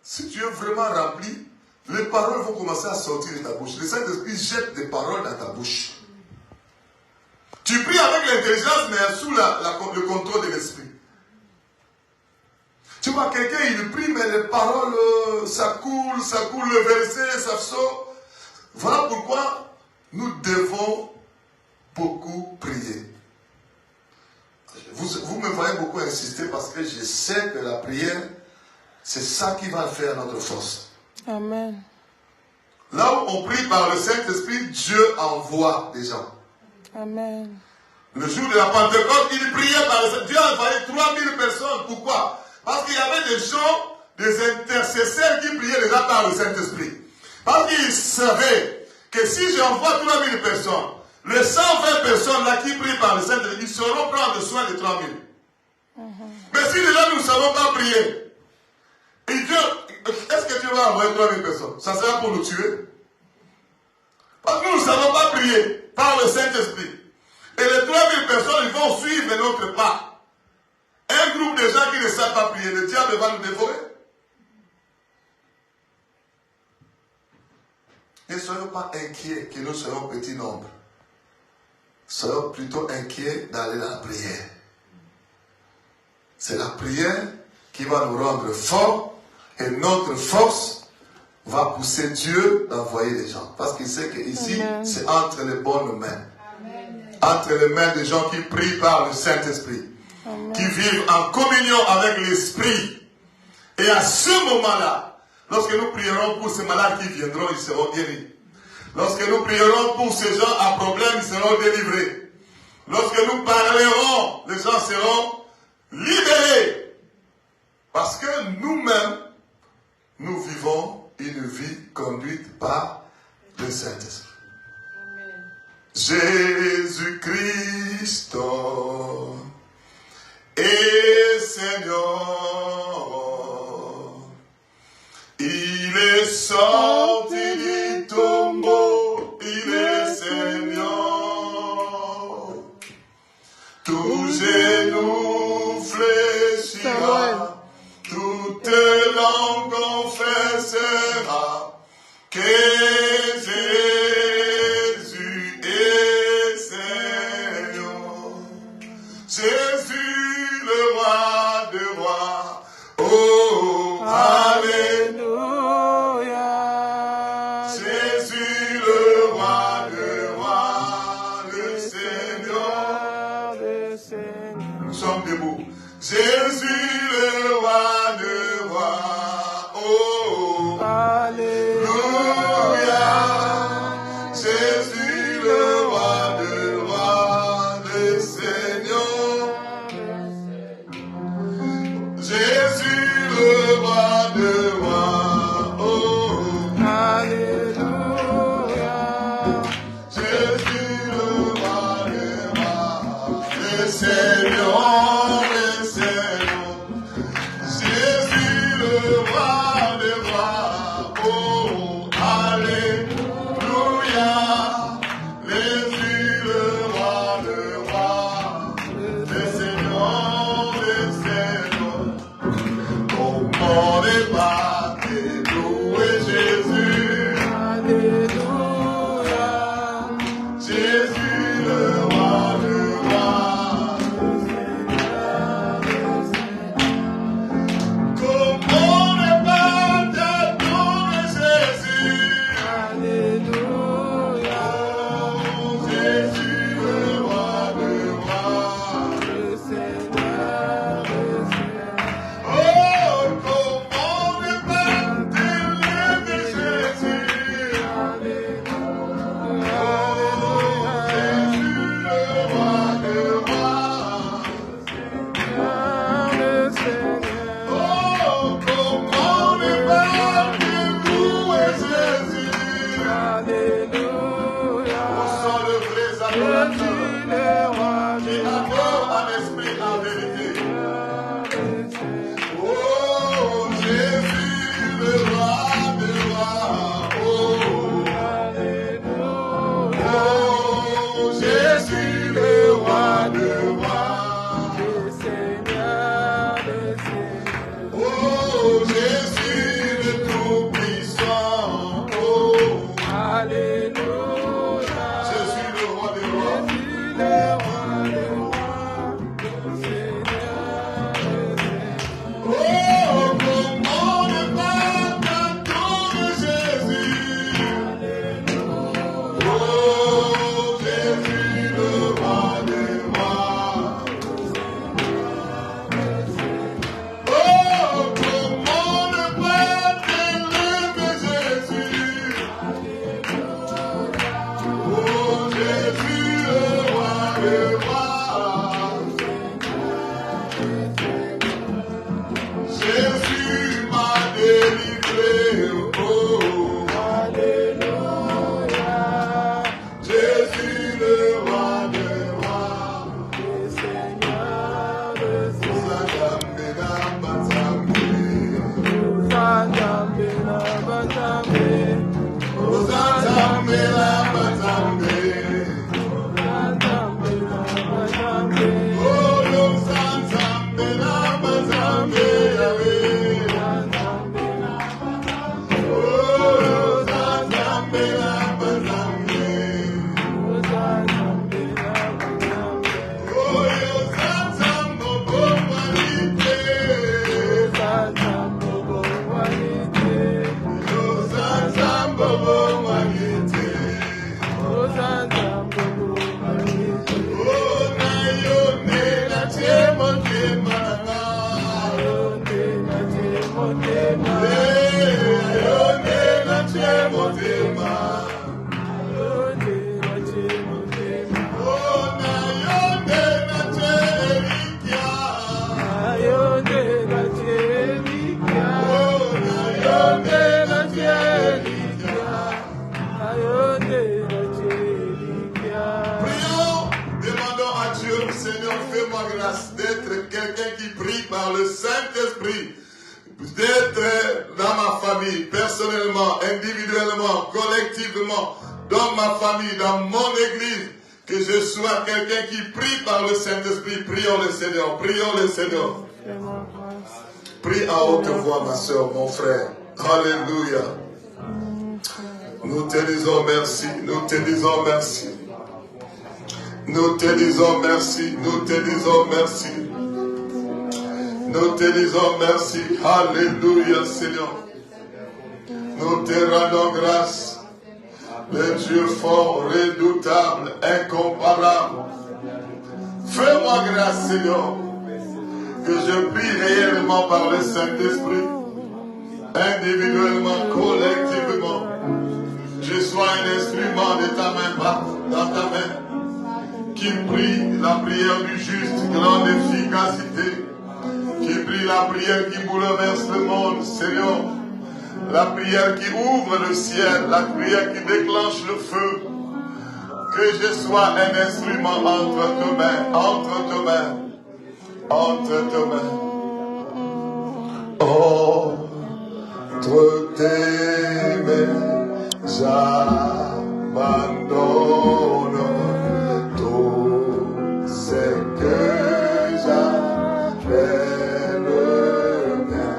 Si tu es vraiment rempli, les paroles vont commencer à sortir de ta bouche. Le Saint-Esprit jette des paroles dans ta bouche. Tu pries avec l'intelligence, mais sous le contrôle de l'Esprit. Tu vois, quelqu'un, il prie, mais les paroles, ça coule, le verset, ça sort. Voilà pourquoi nous devons beaucoup prier. Vous me voyez beaucoup insister parce que je sais que la prière, c'est ça qui va faire notre force. Amen. Là où on prie par le Saint-Esprit, Dieu envoie des gens. Amen. Le jour de la Pentecôte, il priait par le Saint-Esprit. Dieu a envoyé 3000 personnes. Pourquoi? Parce qu'il y avait des gens, des intercesseurs qui priaient déjà par le Saint-Esprit. Parce qu'ils savaient que si j'envoie 3000 personnes, les 120 personnes là qui prient par le Saint-Esprit, ils sauront prendre soin des 3000. Mais si déjà nous ne savons pas prier, et Dieu, est-ce que Dieu va envoyer 3000 personnes? Ça sera pour nous tuer. Parce que nous ne savons pas prier par le Saint-Esprit. Et les 3000 personnes, ils vont suivre notre pas. Un groupe de gens qui ne savent pas prier, le diable va nous dévorer. Ne soyons pas inquiets que nous soyons petit nombre. Soyons plutôt inquiets d'aller dans la prière. C'est la prière qui va nous rendre forts et notre force va pousser Dieu d'envoyer des gens. Parce qu'il sait qu'ici, c'est entre les bonnes mains. Amen. Entre les mains des gens qui prient par le Saint-Esprit. Qui vivent en communion avec l'Esprit. Et à ce moment-là, lorsque nous prierons pour ces malades qui viendront, ils seront guéris. Lorsque nous prierons pour ces gens à problème, ils seront délivrés. Lorsque nous parlerons, les gens seront libérés. Parce que nous-mêmes, nous vivons une vie conduite par le Saint-Esprit. Jésus-Christ est Seigneur. Il est sorti du tombeau, il est Seigneur. Tout genou fléchira, toute langue confessera que Jésus est Seigneur. Jésus le roi. Alléluia. Jésus le roi de rois, le Seigneur des Seigneurs. Nous sommes debout. Jésus le roi de rois. Oh, Alléluia. Jésus le roi de rois, le Seigneur. Jésus le roi de rois. Oh, Alléluia. Jésus le roi de rois, le Seigneur, le Seigneur. Jésus le roi de rois. Oh, Alléluia. Jésus le roi de rois, le Seigneur, le Seigneur. Comment ne pas louer Jésus? Alléluia. Jésus le roi de rois. Comment ne pas t'adorer Jésus? Alléluia. Jésus le roi de rois. Le Seigneur, le Seigneur. Oh, comment ne pas t'élever Jésus? Alléluia. Jésus le roi de rois. Le Seigneur. Oh, comment ne pas louer Jésus? Alléluia. Où sont les vrais adorateurs Jésus le roi qui des adorent en esprit et en vérité? rois. Oh, Jésus le roi des rois. Oh, Alléluia. oh, Jésus le roi des rois. Le Seigneur, le Seigneur. Oh, Jésus le Tout-Puissant. Oh, Alléluia. Jésus le roi des rois. Jésus le roi des rois. Le Seigneur, le Seigneur. Oh, comment ne pas t'adorer Jésus? Oh, Jésus le roi des rois. Oh, comment ne pas t'élever Jésus? Oh, Jésus le roi des rois. Jésus m'a délivré. Oh, Alléluia. Jésus le roi des rois. Le Seigneur, le Seigneur. Sadambena Batambe. Uzandambela batambe. Sadambena Batambe. Uzandambela batambe. Oh, Sadambena Batambe. Yahweh. Oh, Sadambena Batambe. Uzandambela batambe. Oh, Sadambo Bomalite. Uzandambogo walite. Sadambo Bomalite. Uzandambogo walite. Oh, Nayone na Chemo Chemana. Ayonde na temotema. Ayone na Chemo Chema. Ayonde na temotema. Oh, Nayone na Cherikia. Ayonde na temika. Oh, Nayone Ayonde na na temika. Cherikia. Ayonde na temika. Prions, demandons à Dieu, Seigneur, fais-moi grâce d'être quelqu'un qui prie par le Saint-Esprit, d'être dans ma famille, personnellement, individuellement, collectivement, dans ma famille, dans mon église, que je sois quelqu'un qui prie par le Saint-Esprit. Prions le Seigneur, prions le Seigneur. Fais-moi grâce. Prie à haute voix, ma soeur, mon frère. Alléluia. Nous te disons merci, nous te disons merci. Nous te disons merci, nous te disons merci. Nous te disons merci. Alléluia, Seigneur. Nous te rendons grâce. Le Dieu fort, redoutable, incomparable. Fais-moi grâce, Seigneur, que je prie réellement par le Saint-Esprit, individuellement, collectivement. Je sois un instrument de ta main, dans ta main, qui prie la prière du juste, grande efficacité, qui prie la prière qui bouleverse le monde, Seigneur, la prière qui ouvre le ciel, la prière qui déclenche le feu. Que je sois un instrument entre tes mains, entre tes mains, entre tes mains. Entre tes mains, j'abandonne tout ce que j'avais le mien.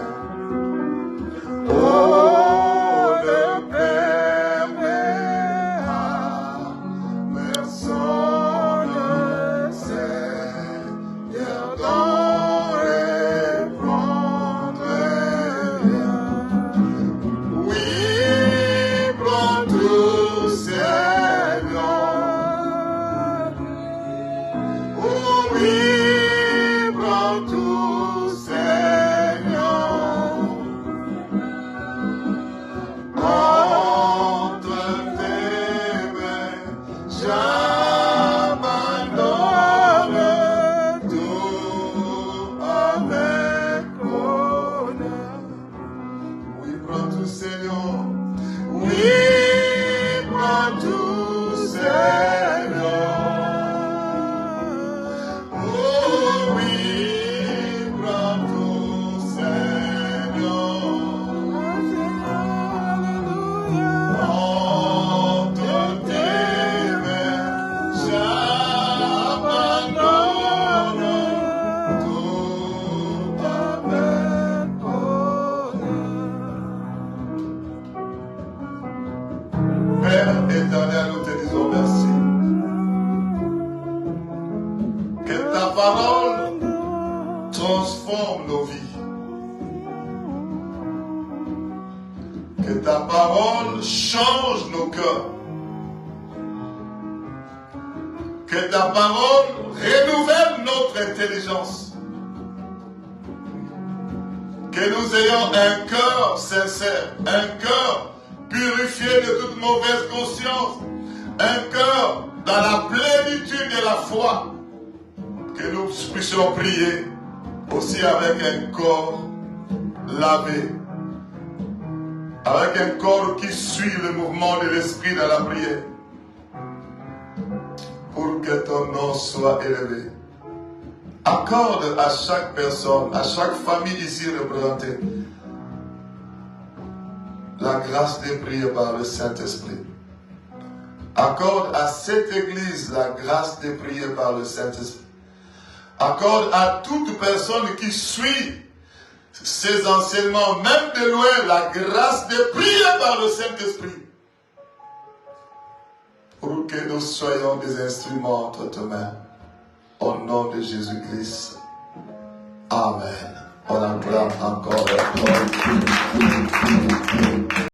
Que nous ayons un cœur sincère, un cœur purifié de toute mauvaise conscience, un cœur dans la plénitude de la foi, que nous puissions prier aussi avec un corps lavé, avec un corps qui suit le mouvement de l'esprit dans la prière, pour que ton nom soit élevé. Accorde à chaque personne, à chaque famille ici représentée, la grâce de prier par le Saint-Esprit. Accorde à cette église la grâce de prier par le Saint-Esprit. Accorde à toute personne qui suit ces enseignements, même de loin, la grâce de prier par le Saint-Esprit. Pour que nous soyons des instruments entre tes mains. Au nom de Jésus-Christ. Amen. On acclame encore.